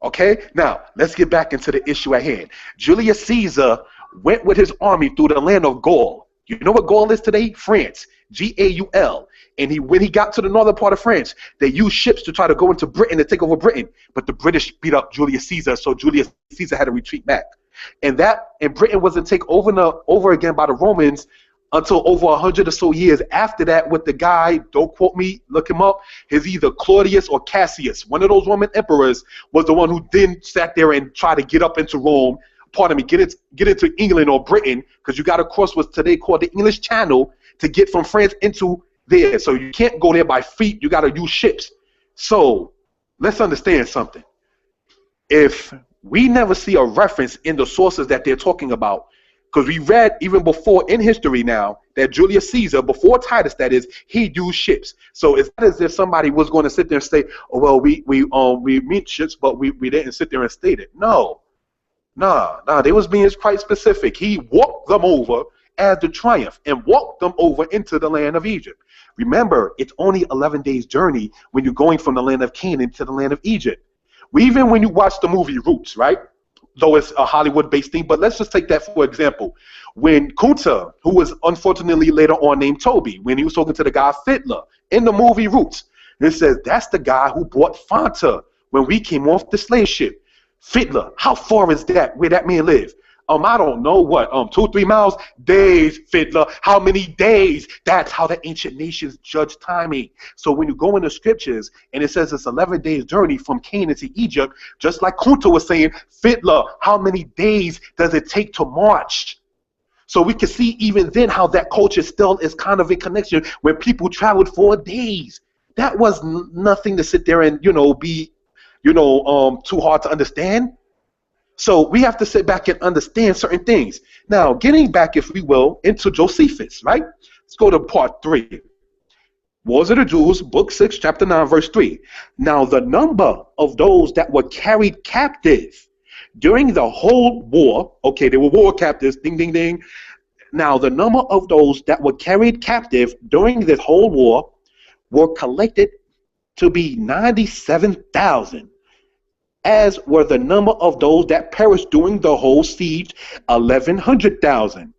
Okay, now let's get back into the issue at hand. Julius Caesar went with his army through the land of Gaul. You know what Gaul is today? France. Gaul. And when he got to the northern part of France, they used ships to try to go into Britain and take over Britain. But the British beat up Julius Caesar, so Julius Caesar had to retreat back. And Britain wasn't taken over again by the Romans until over 100 or so years after that, with the guy, don't quote me, look him up, he's either Claudius or Cassius. One of those Roman emperors was the one who then sat there and tried to get up into Rome, get into England or Britain, because you got to cross what's today called the English Channel to get from France into there. So you can't go there by feet, you got to use ships. So let's understand something. If we never see a reference in the sources that they're talking about, because we read even before in history now that Julius Caesar, before Titus that is, he used ships. So it's not as if somebody was going to sit there and say, oh, well, we meant ships, but we didn't sit there and state it. No. Nah, they was being quite specific. He walked them over as the triumph and walked them over into the land of Egypt. Remember, it's only 11 days journey when you're going from the land of Canaan to the land of Egypt. Even when you watch the movie Roots, right? Though it's a Hollywood-based thing, but let's just take that for example. When Kunta, who was unfortunately later on named Toby, when he was talking to the guy Fiddler in the movie Roots, it says, that's the guy who bought Fanta when we came off the slave ship. Fiddler, how far is that, where that man live? I don't know what, 2-3 miles? Days, Fiddler. How many days? That's how the ancient nations judge timing. So when you go in the scriptures and it says it's 11 days journey from Canaan to Egypt, just like Kunta was saying, Fiddler, how many days does it take to march? So we can see even then how that culture still is kind of in connection when people traveled for days. That was nothing to sit there and, be, too hard to understand. So we have to sit back and understand certain things. Now, getting back, if we will, into Josephus, right? Let's go to part 3. Wars of the Jews, book 6, chapter 9, verse 3. Now, the number of those that were carried captive during the whole war, okay, they were war captives, ding, ding, ding. Now, the number of those that were carried captive during this whole war were collected to be 97,000. As were the number of those that perished during the whole siege, 1,100,000.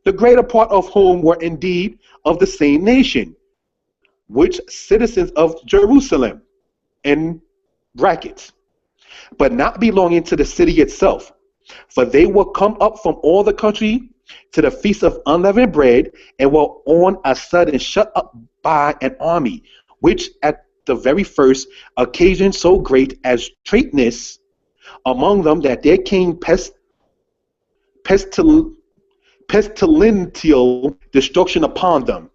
The greater part of whom were indeed of the same nation, which citizens of Jerusalem, in brackets, but not belonging to the city itself. For they were come up from all the country to the feast of unleavened bread, and were on a sudden shut up by an army, which at the very first occasion so great as straitness among them that there came pestilential destruction upon them.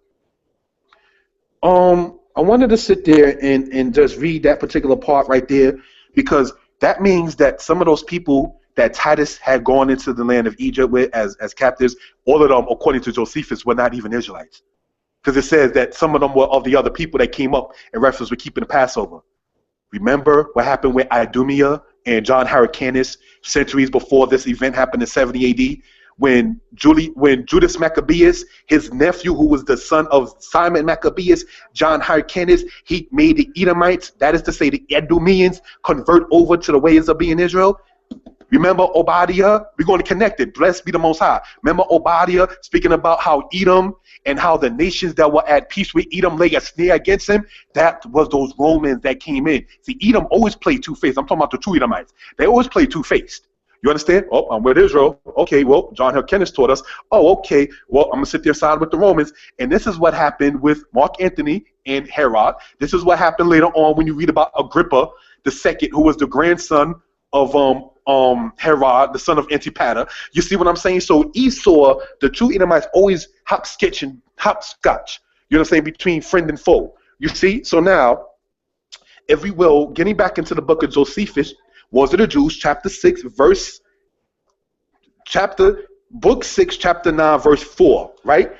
I wanted to sit there and just read that particular part right there, because that means that some of those people that Titus had gone into the land of Egypt with as captives, all of them, according to Josephus, were not even Israelites. Because it says that some of them were of the other people that came up in reference with keeping the Passover. Remember what happened with Idumea and John Hyrcanus centuries before this event happened in 70 AD? When Judas Maccabeus, his nephew, who was the son of Simon Maccabeus, John Hyrcanus, he made the Edomites, that is to say the Edomians, convert over to the ways of being Israel. Remember Obadiah? We're going to connect it. Blessed be the Most High. Remember Obadiah speaking about how Edom and how the nations that were at peace with Edom lay a snare against him? That was those Romans that came in. See, Edom always played two-faced. I'm talking about the true Edomites. They always play two-faced. You understand? Oh, I'm with Israel. Okay, well, John Hyrcanus taught us. Oh, okay, well, I'm going to sit there side with the Romans. And this is what happened with Mark Antony and Herod. This is what happened later on when you read about Agrippa II, who was the grandson of Herod, the son of Antipater. You see what I'm saying? So Esau, the true Edomites, always hopscotch. You know what I'm saying? Between friend and foe. You see? So now, if we will, getting back into the book of Josephus, Wars of the Jews, chapter 6, book 6, chapter 9, verse 4, right?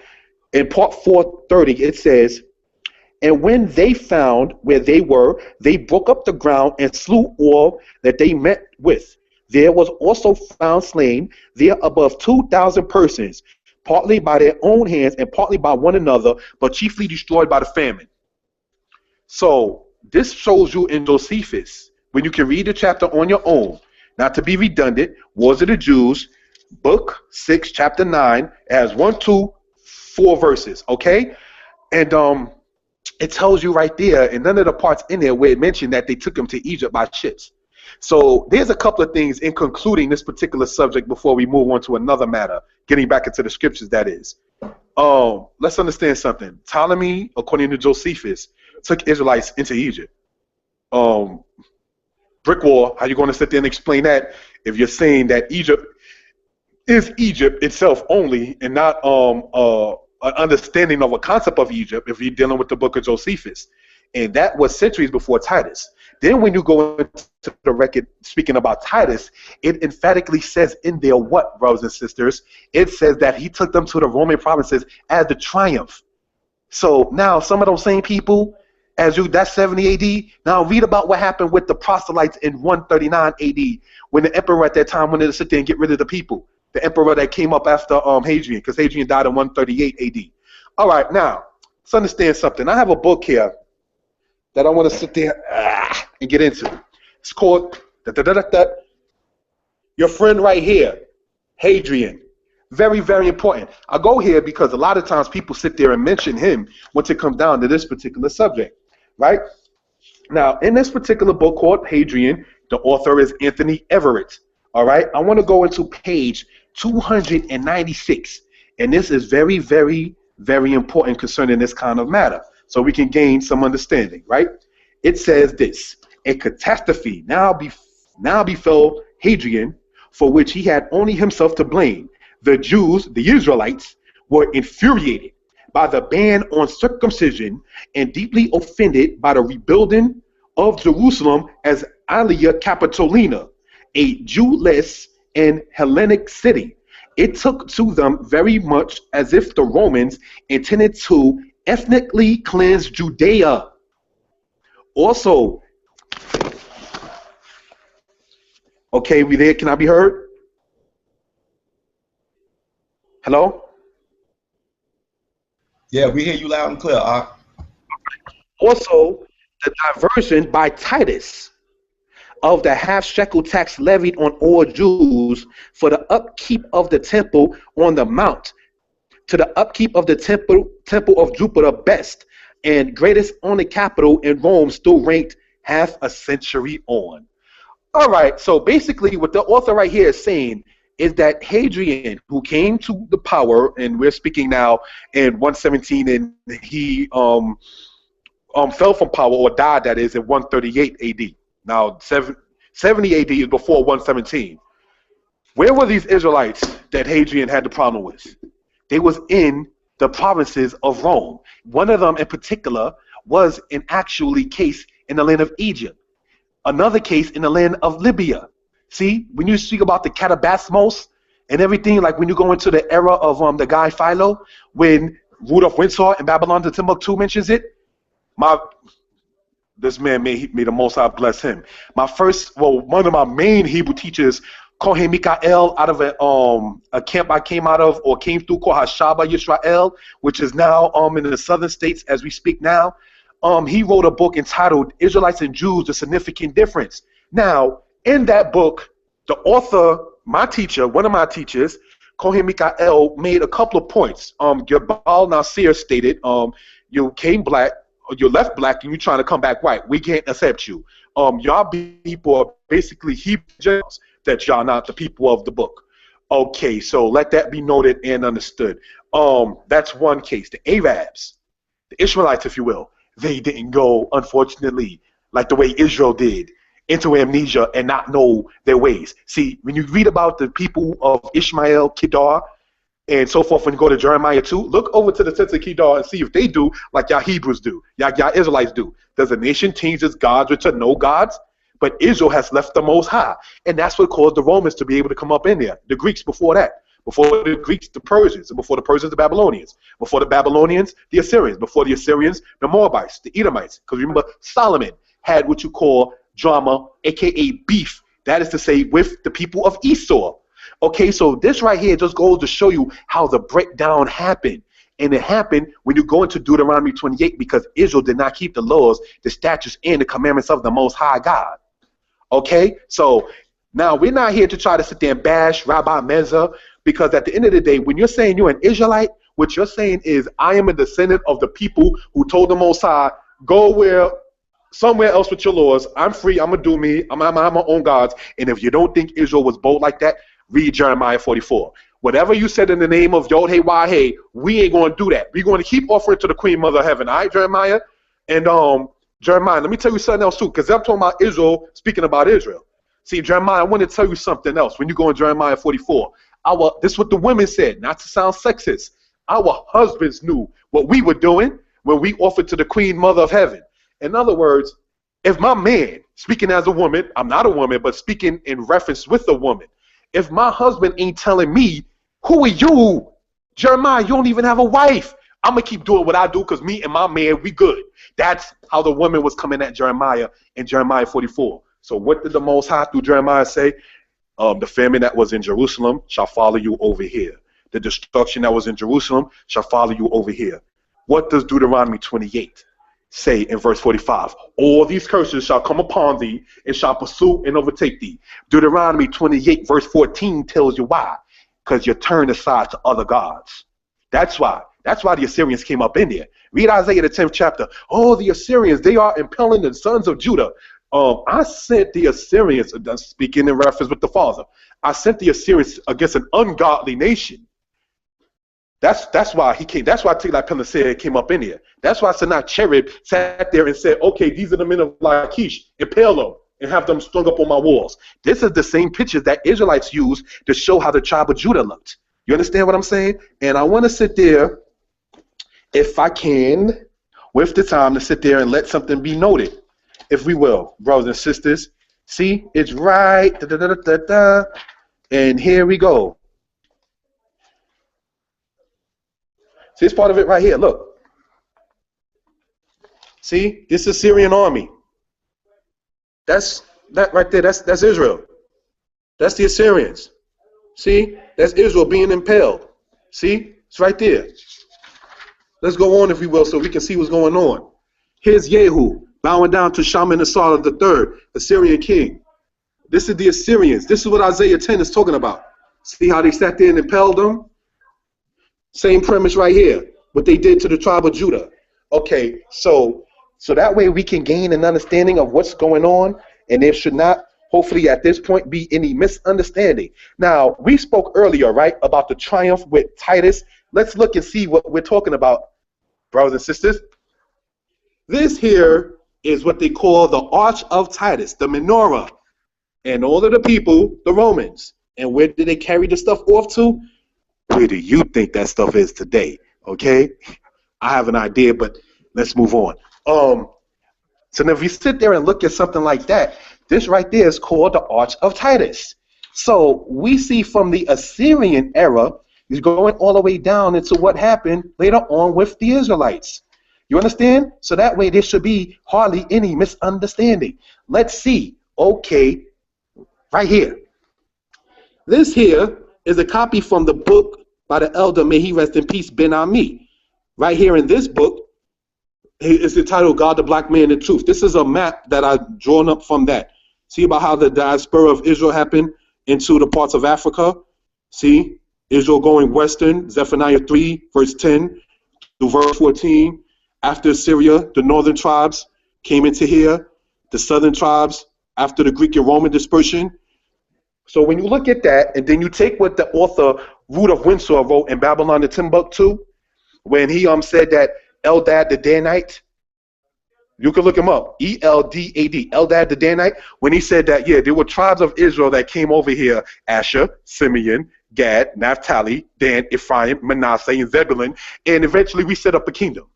In part 430, it says, and when they found where they were, they broke up the ground and slew all that they met with. There was also found slain there above 2,000 persons, partly by their own hands and partly by one another, but chiefly destroyed by the famine. So this shows you in Josephus, when you can read the chapter on your own, not to be redundant, Wars of the Jews, book 6, chapter 9, it has 1, 2, 4 verses, okay? And it tells you right there, and none of the parts in there where it mentioned that they took him to Egypt by ships. So there's a couple of things in concluding this particular subject before we move on to another matter, getting back into the scriptures, that is. Let's understand something. Ptolemy, according to Josephus, took Israelites into Egypt. Brick wall, how you going to sit there and explain that if you're saying that Egypt is Egypt itself only and not an understanding of a concept of Egypt if you're dealing with the book of Josephus? And that was centuries before Titus. Then when you go into the record speaking about Titus, it emphatically says in there what, brothers and sisters? It says that he took them to the Roman provinces as the triumph. So now some of those same people, that's 70 AD. Now read about what happened with the proselytes in 139 AD when the emperor at that time wanted to sit there and get rid of the people. The emperor that came up after Hadrian, because Hadrian died in 138 AD. All right, now let's understand something. I have a book here that I want to sit there and get into. It's called Your Friend Right Here, Hadrian. Very, very important. I go here because a lot of times people sit there and mention him once it comes down to this particular subject, right? Now, in this particular book called Hadrian, the author is Anthony Everett. All right, I want to go into page 296, and this is very, very, very important concerning this kind of matter, so we can gain some understanding, right? It says this: a catastrophe now befell Hadrian, for which he had only himself to blame. The Jews, the Israelites, were infuriated by the ban on circumcision and deeply offended by the rebuilding of Jerusalem as Aelia Capitolina, a Jewless and Hellenic city. It took to them very much as if the Romans intended to ethnically cleanse Judea. Also, okay, we there? Can I be heard? Hello?
Yeah, we hear you loud and clear.
Also, the diversion by Titus of the half-shekel tax levied on all Jews for the upkeep of the temple on the mount, to the upkeep of the temple of Jupiter, best and greatest on the capital in Rome, still ranked half a century on. All right, so basically what the author right here is saying is that Hadrian, who came to the power, and we're speaking now in 117, and he fell from power, or died, that is, in 138 AD. Now, 70 AD is before 117. Where were these Israelites that Hadrian had the problem with? They was in the provinces of Rome. One of them in particular was an actually case in the land of Egypt. Another case in the land of Libya. See, when you speak about the Catabasmos and everything, like when you go into the era of the guy Philo, when Rudolph Windsor in Babylon to Timbuktu mentions it, this man may the Most High bless him. One of my main Hebrew teachers, Kohen MIKHA'EL, out of a camp I came out of or came through called Hashaba Yisrael, which is now in the southern states as we speak now. He wrote a book entitled Israelites and Jews, The Significant Difference. Now, in that book, the author, one of my teachers, Kohen MIKHA'EL, made a couple of points. Gabal Nasir stated, you came black, or you left black, and you're trying to come back white. We can't accept you. Y'all people are basically Hebrew, that y'all not the people of the book. Okay, so let that be noted and understood. That's one case. The Arabs, the Ishmaelites, if you will, they didn't go, unfortunately, like the way Israel did, into amnesia and not know their ways. See, when you read about the people of Ishmael, Kedar, and so forth, when you go to Jeremiah 2, look over to the sense of Kedar and see if they do like y'all Hebrews do, y'all Israelites do. Does a nation change its gods or to no gods? But Israel has left the Most High. And that's what caused the Romans to be able to come up in there. The Greeks before that. Before the Greeks, the Persians. And before the Persians, the Babylonians. Before the Babylonians, the Assyrians. Before the Assyrians, the Moabites, the Edomites. Because remember, Solomon had what you call drama, a.k.a. beef. That is to say, with the people of Esau. Okay, so this right here just goes to show you how the breakdown happened. And it happened when you go into Deuteronomy 28 because Israel did not keep the laws, the statutes, and the commandments of the Most High God. Okay, so now we're not here to try to sit there and bash Rabbi Meza, because at the end of the day, when you're saying you're an Israelite, what you're saying is, I am a descendant of the people who told the Most High, go somewhere else with your laws. I'm free. I'm going to do me. I'm going to have my own gods. And if you don't think Israel was bold like that, read Jeremiah 44. Whatever you said in the name of Yod Hey Wah Hey, we ain't going to do that. We're going to keep offering to the Queen Mother of Heaven. All right, Jeremiah? And Jeremiah, let me tell you something else too, because I'm talking about Israel, speaking about Israel. See, Jeremiah, I want to tell you something else. When you go in Jeremiah 44, this is what the women said, not to sound sexist. Our husbands knew what we were doing when we offered to the Queen Mother of Heaven. In other words, if my man, speaking as a woman, I'm not a woman, but speaking in reference with a woman, if my husband ain't telling me, who are you? Jeremiah, you don't even have a wife. I'm going to keep doing what I do because me and my man, we good. That's how the woman was coming at Jeremiah in Jeremiah 44. So what did the Most High through Jeremiah say? The famine that was in Jerusalem shall follow you over here. The destruction that was in Jerusalem shall follow you over here. What does Deuteronomy 28 say in verse 45? All these curses shall come upon thee and shall pursue and overtake thee. Deuteronomy 28 verse 14 tells you why. Because you turn aside to other gods. That's why. That's why the Assyrians came up in there. Read Isaiah the 10th chapter. Oh, the Assyrians, they are impelling the sons of Judah. I sent the Assyrians, speaking in reference with the father, I sent the Assyrians against an ungodly nation. That's why he came. That's why Tiglath-Pileser came up in here. That's why Sennacherib sat there and said, okay, these are the men of Lachish, impale them and have them strung up on my walls. This is the same picture that Israelites used to show how the tribe of Judah looked. You understand what I'm saying? And I want to sit there, if I can, with the time to sit there and let something be noted, if we will, brothers and sisters. See, it's right, and here we go. See, it's part of it right here. Look. See, this is Syrian army. That's that right there. That's Israel. That's the Assyrians. See, that's Israel being impaled. See, it's right there. Let's go on, if we will, so we can see what's going on. Here's Yehu bowing down to Shalmaneser III, Assyrian king. This is the Assyrians. This is what Isaiah 10 is talking about. See how they sat there and impaled them? Same premise right here. What they did to the tribe of Judah. Okay, so that way we can gain an understanding of what's going on, and there should not hopefully at this point be any misunderstanding. Now, we spoke earlier, right, about the triumph with Titus. Let's look and see what we're talking about, brothers and sisters. This here is what they call the Arch of Titus, the menorah, and all of the people, the Romans. And where did they carry the stuff off to? Where do you think that stuff is today? Okay, I have an idea, but let's move on. So now if you sit there and look at something like that, this right there is called the Arch of Titus. So we see from the Assyrian era, is going all the way down into what happened later on with the Israelites. You understand? So that way there should be hardly any misunderstanding. Let's see. Okay, right here. This here is a copy from the book by the elder, may he rest in peace, Ben Ami. Right here in this book, it's entitled God, the Black Man, and Truth. This is a map that I've drawn up from that. See about how the diaspora of Israel happened into the parts of Africa? See? Israel going western, Zephaniah 3, verse 10 to verse 14. After Assyria, the northern tribes came into here. The southern tribes, after the Greek and Roman dispersion. So when you look at that, and then you take what the author Rudolph Windsor wrote in Babylon and Timbuktu, when he said that Eldad the Danite, you can look him up, E-L-D-A-D, Eldad the Danite, when he said that, yeah, there were tribes of Israel that came over here, Asher, Simeon, Gad, Naphtali, Dan, Ephraim, Manasseh, and Zebulun, and eventually we set up a kingdom.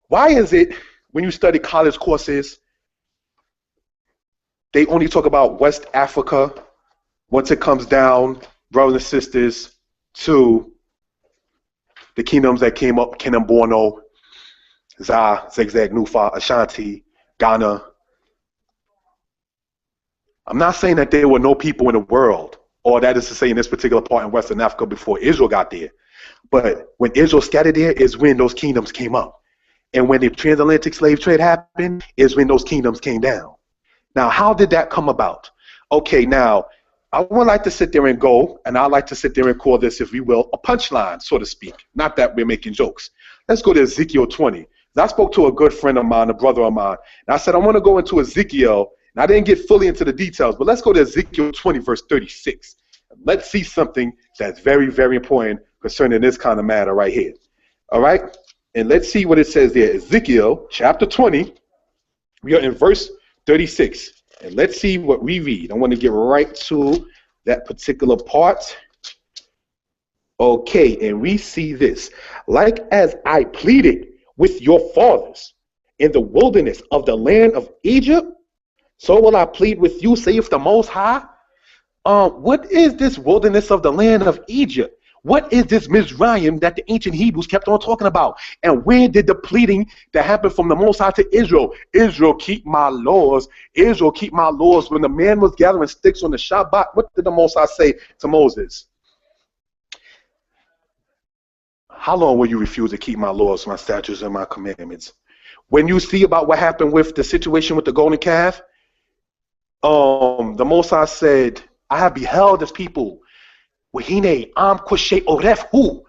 Why is it when you study college courses, they only talk about West Africa once it comes down, brothers and sisters, to the kingdoms that came up, Kenem Borno, Za, Zigzag, Nufa, Ashanti, Ghana. I'm not saying that there were no people in the world, or that is to say in this particular part in Western Africa before Israel got there. But when Israel scattered there is when those kingdoms came up. And when the transatlantic slave trade happened is when those kingdoms came down. Now, how did that come about? Okay, now, I would like to sit there and go, and I'd like to sit there and call this, if you will, a punchline, so to speak. Not that we're making jokes. Let's go to Ezekiel 20. I spoke to a good friend of mine, a brother of mine, and I said, I want to go into Ezekiel, and I didn't get fully into the details, but let's go to Ezekiel 20, verse 36. Let's see something that's very, very important concerning this kind of matter right here. All right? And let's see what it says there. Ezekiel chapter 20, we are in verse 36. And let's see what we read. I want to get right to that particular part. Okay, and we see this. Like as I pleaded with your fathers in the wilderness of the land of Egypt, so will I plead with you, saith the Most High. What is this wilderness of the land of Egypt? What is this Mizraim that the ancient Hebrews kept on talking about? And where did the pleading that happened from the Most High to Israel? Israel, keep my laws. Israel, keep my laws. When the man was gathering sticks on the Shabbat, what did the Most High say to Moses? How long will you refuse to keep my laws, my statutes, and my commandments? When you see about what happened with the situation with the golden calf, the Most High said, I have beheld this people. Wahine, am kushe oref hu.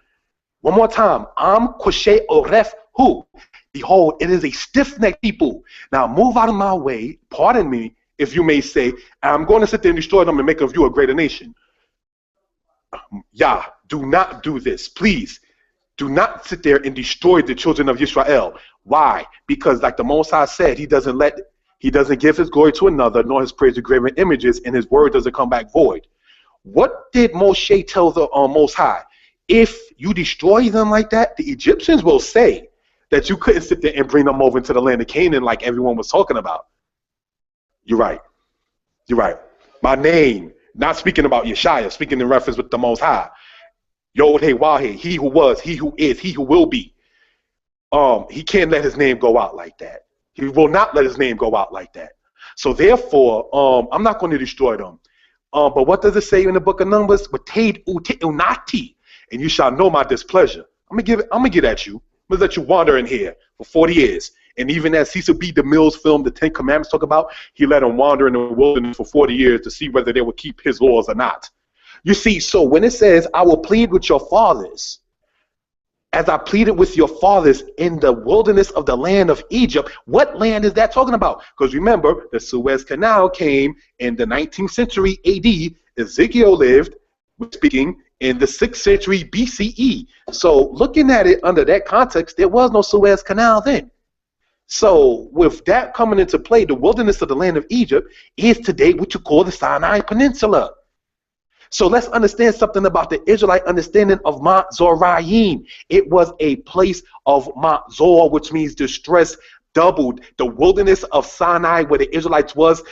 One more time. Am kushe oref hu. Behold, it is a stiff-necked people. Now move out of my way, pardon me, if you may say, I'm going to sit there and destroy them and make of you a greater nation. Yah, do not do this. Please, do not sit there and destroy the children of Israel. Why? Because like the Most High said, he doesn't give his glory to another, nor his praise to graven images, and his word doesn't come back void. What did Moshe tell the Most High? If you destroy them like that, the Egyptians will say that you couldn't sit there and bring them over into the land of Canaan like everyone was talking about. You're right. You're right. My name, not speaking about YESHIAH, speaking in reference with the Most High. Yod-Heh-Wah-Heh, he who was, he who is, he who will be. He can't let his name go out like that. He will not let his name go out like that. So therefore, I'm not going to destroy them. But what does it say in the book of Numbers? And you shall know my displeasure. I'm gonna get at you. I'm gonna let you wander in here for 40 years. And even as Cecil B. DeMille's film, The Ten Commandments, talk about, he let him wander in the wilderness for 40 years to see whether they would keep his laws or not. You see, so when it says, I will plead with your fathers, as I pleaded with your fathers in the wilderness of the land of Egypt. What land is that talking about? Because remember, the Suez Canal came in the 19th century AD. Ezekiel lived, speaking, in the 6th century BCE. So looking at it under that context, there was no Suez Canal then. So with that coming into play, the wilderness of the land of Egypt is today what you call the Sinai Peninsula. So let's understand something about the Israelite understanding of Mount Zorayim. It was a place of Mount Zor, which means distress doubled. The wilderness of Sinai, where the Israelites was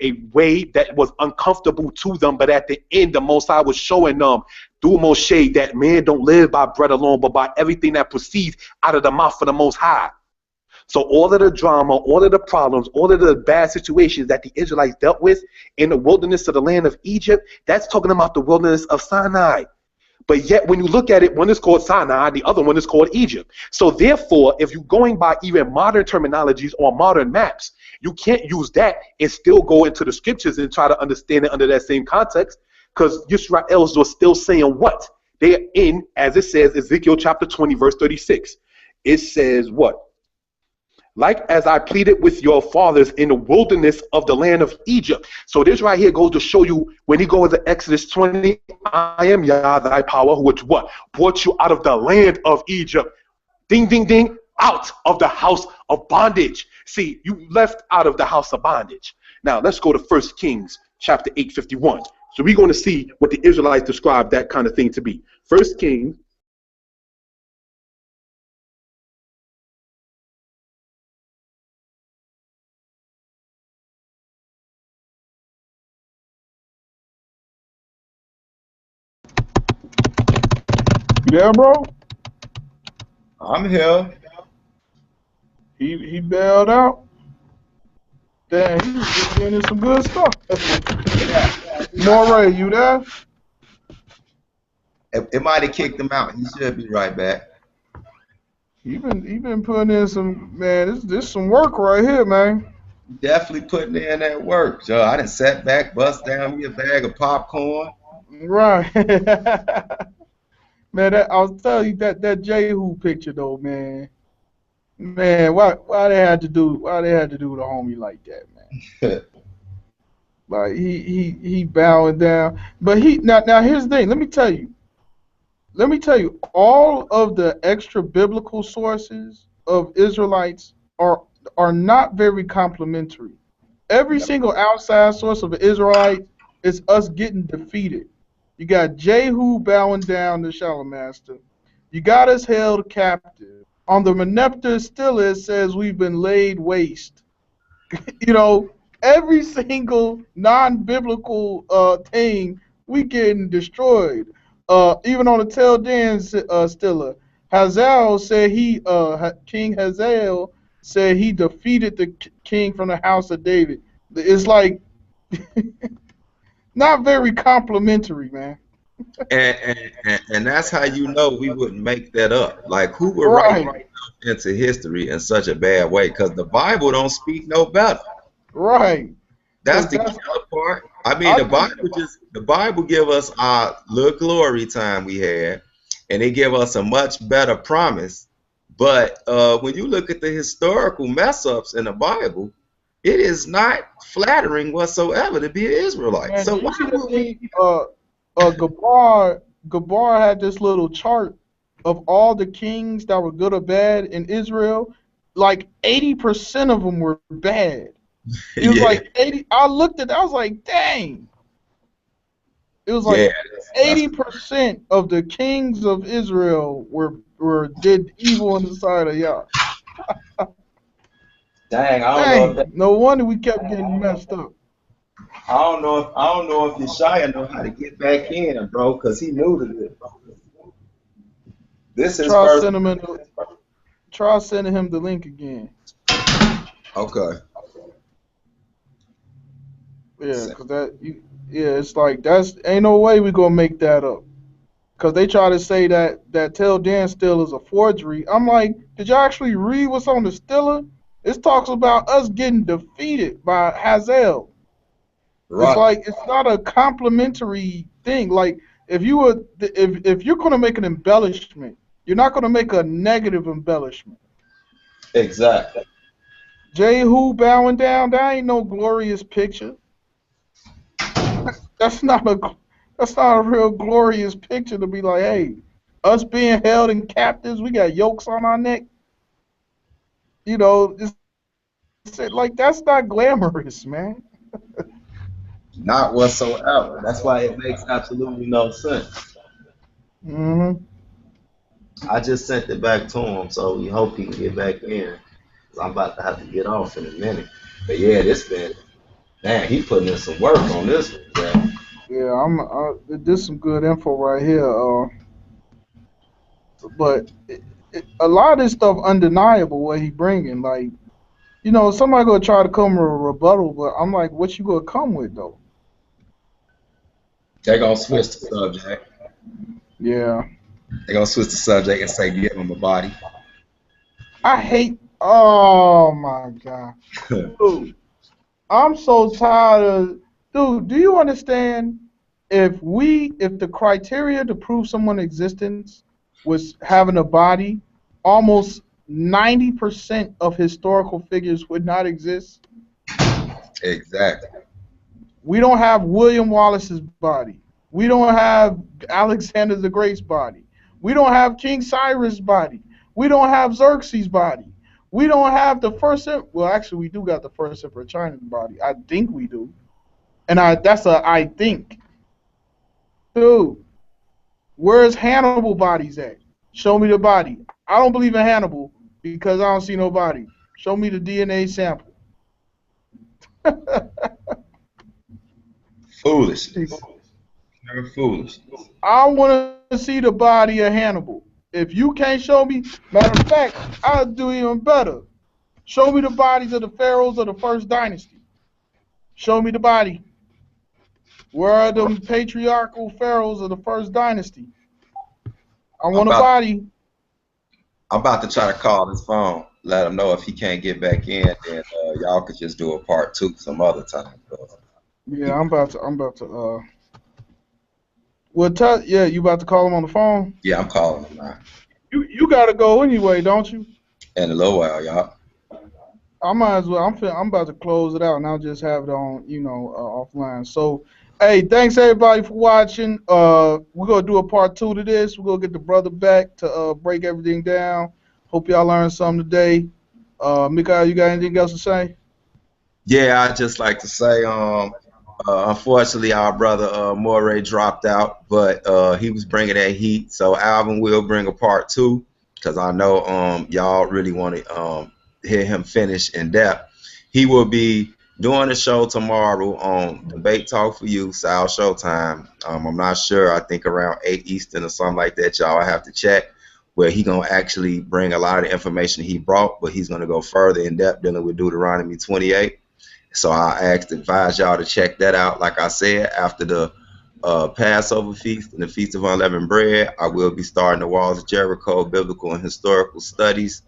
a way that was uncomfortable to them. But at the end, the Most High was showing them through Moshe that man don't live by bread alone, but by everything that proceeds out of the mouth of the Most High. So all of the drama, all of the problems, all of the bad situations that the Israelites dealt with in the wilderness of the land of Egypt, that's talking about the wilderness of Sinai. But yet when you look at it, one is called Sinai, the other one is called Egypt. So therefore, if you're going by even modern terminologies or modern maps, you can't use that and still go into the scriptures and try to understand it under that same context, because Yisraels was still saying what? They are in, as it says, Ezekiel chapter 20, verse 36. It says what? Like as I pleaded with your fathers in the wilderness of the land of Egypt. So this right here goes to show you when he goes to Exodus 20, I am Yah, thy power, which what? Brought you out of the land of Egypt. Ding, ding, ding, out of the house of bondage. See, you left out of the house of bondage. Now let's go to 1 Kings chapter 8:51. So we're going to see what the Israelites describe that kind of thing to be. 1 Kings.
Yeah, bro.
I'm here.
He bailed out. Damn, he was just getting some good stuff. MOREH, you there?
It might have kicked him out. He should be right back.
He been putting in some, man. This some work right here, man.
Definitely putting in that work, Joe. I done sat back, bust down me a bag of popcorn.
Right. Man, I'll tell you that Jehu picture though, man. Man, why they had to do the homie like that, man? Like he bowing down, but now here's the thing. Let me tell you, all of the extra biblical sources of Israelites are not very complimentary. Every single outside source of an Israelite is us getting defeated. You got Jehu bowing down to Shalmaster. You got us held captive. On the Meneptah still it says we've been laid waste. You know, every single non-biblical thing we getting destroyed. Even on the Chaldean stilla, Hazael said King Hazael said he defeated the king from the house of David. It's like not very complimentary, man.
And that's how you know we wouldn't make that up. Like, who would
Right.
write into history in such a bad way? Because the Bible don't speak no better.
Right.
That's the killer part. I mean, the Bible give us our little glory time we had, and they give us a much better promise. But when you look at the historical mess ups in the Bible, it is not flattering whatsoever to be an Israelite.
Man,
So
did you
why
see the
would we?
thing? Gabar had this little chart of all the kings that were good or bad in Israel. Like 80% of them were bad. It was like 80. I looked at that, I was like, dang. It was like 80% of the kings of Israel did evil in the sight of Yah.
Dang, I don't know if that,
No wonder we kept getting messed up.
I don't know if YESHIAH know how to get back in, bro, because he new to this. This is
Try sending him the link again.
Okay.
Yeah, cause it's like ain't no way we gonna make that up. Cause they try to say that Tel Dan still is a forgery. I'm like, did y'all actually read what's on the stilla? It talks about us getting defeated by Hazael. Right. It's like it's not a complimentary thing. Like if you're gonna make an embellishment You're not going to make a negative embellishment.
Exactly.
Jehu bowing down, that ain't no glorious picture. That's not a real glorious picture to be like, hey, us being held in captives, we got yokes on our neck. You know, like that's not glamorous, man.
Not whatsoever. That's why it makes absolutely no sense.
Hmm.
I just sent it back to him, so we hope he can get back in. 'Cause I'm about to have to get off in a minute. But yeah, this man, man, he putting in some work on this one, bro.
Yeah, there's some good info right here. But a lot of this stuff undeniable what he bringing. Like, you know, somebody gonna try to come with a rebuttal, but I'm like, what you gonna come with though?
They're gonna switch the subject.
Yeah,
They're gonna switch the subject and say, give him a body.
I hate. Oh my god, dude, I'm so tired of. Dude, do you understand? If the criteria to prove someone's existence was having a body, almost 90% of historical figures would not exist.
Exactly.
We don't have William Wallace's body. We don't have Alexander the Great's body. We don't have King Cyrus' body. We don't have Xerxes' body. We don't have the first. Well, actually, we do got the first emperor of China's body. I think we do, and that's a I think. Dude, where's Hannibal bodies at? Show me the body. I don't believe in Hannibal because I don't see no body. Show me the DNA sample.
Foolishness. Pure foolishness.
I want to see the body of Hannibal. If you can't show me, matter of fact, I'll do even better. Show me the bodies of the pharaohs of the first dynasty. Show me the body. Where are them patriarchal pharaohs of the first dynasty? I
I'm
want a
about
body.
I'm about to try to call his phone, let him know if he can't get back in, then y'all could just do a part two some other time.
Yeah, I'm about to. Well, yeah, you about to call him on the phone?
Yeah, I'm calling him now.
You gotta go anyway, don't you?
In a little while, y'all.
I might as well. I'm about to close it out, and I'll just have it on, offline. So, hey, thanks everybody for watching. We're gonna do a part two to this. We're gonna get the brother back to break everything down. Hope y'all learned something today. Mikha'el, you got anything else to say?
Yeah, I'd just like to say, unfortunately, our brother MOREH dropped out, but he was bringing that heat. So Alvin will bring a part two because I know y'all really want to hear him finish in depth. He will be doing a show tomorrow on Debate Talk for You, South Showtime. I'm not sure. I think around 8 Eastern or something like that. Y'all I have to check. Where he gonna actually bring a lot of the information he brought, but he's gonna go further in depth dealing with Deuteronomy 28. So I advise y'all to check that out. Like I said, after the Passover feast and the Feast of Unleavened Bread, I will be starting the Walls of Jericho Biblical and Historical Studies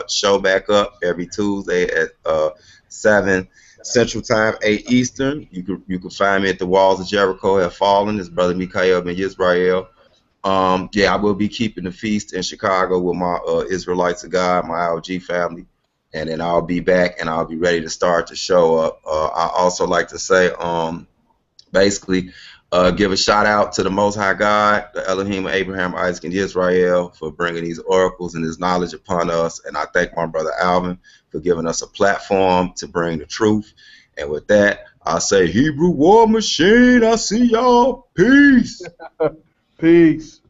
show back up every Tuesday at 7 Central Time, 8 Eastern. You can find me at the Walls of Jericho Have Fallen. It's Brother MIKHA'EL ben Yisrael. Yeah, I will be keeping the feast in Chicago with my Israelites of God, my LG family. And then I'll be back and I'll be ready to start the show up. I also like to say, basically, give a shout out to the Most High God, the Elohim of Abraham, Isaac, and Israel, for bringing these oracles and his knowledge upon us. And I thank my brother Alvin for giving us a platform to bring the truth. And with that, I say, Hebrew War Machine, I see y'all. Peace.
Peace.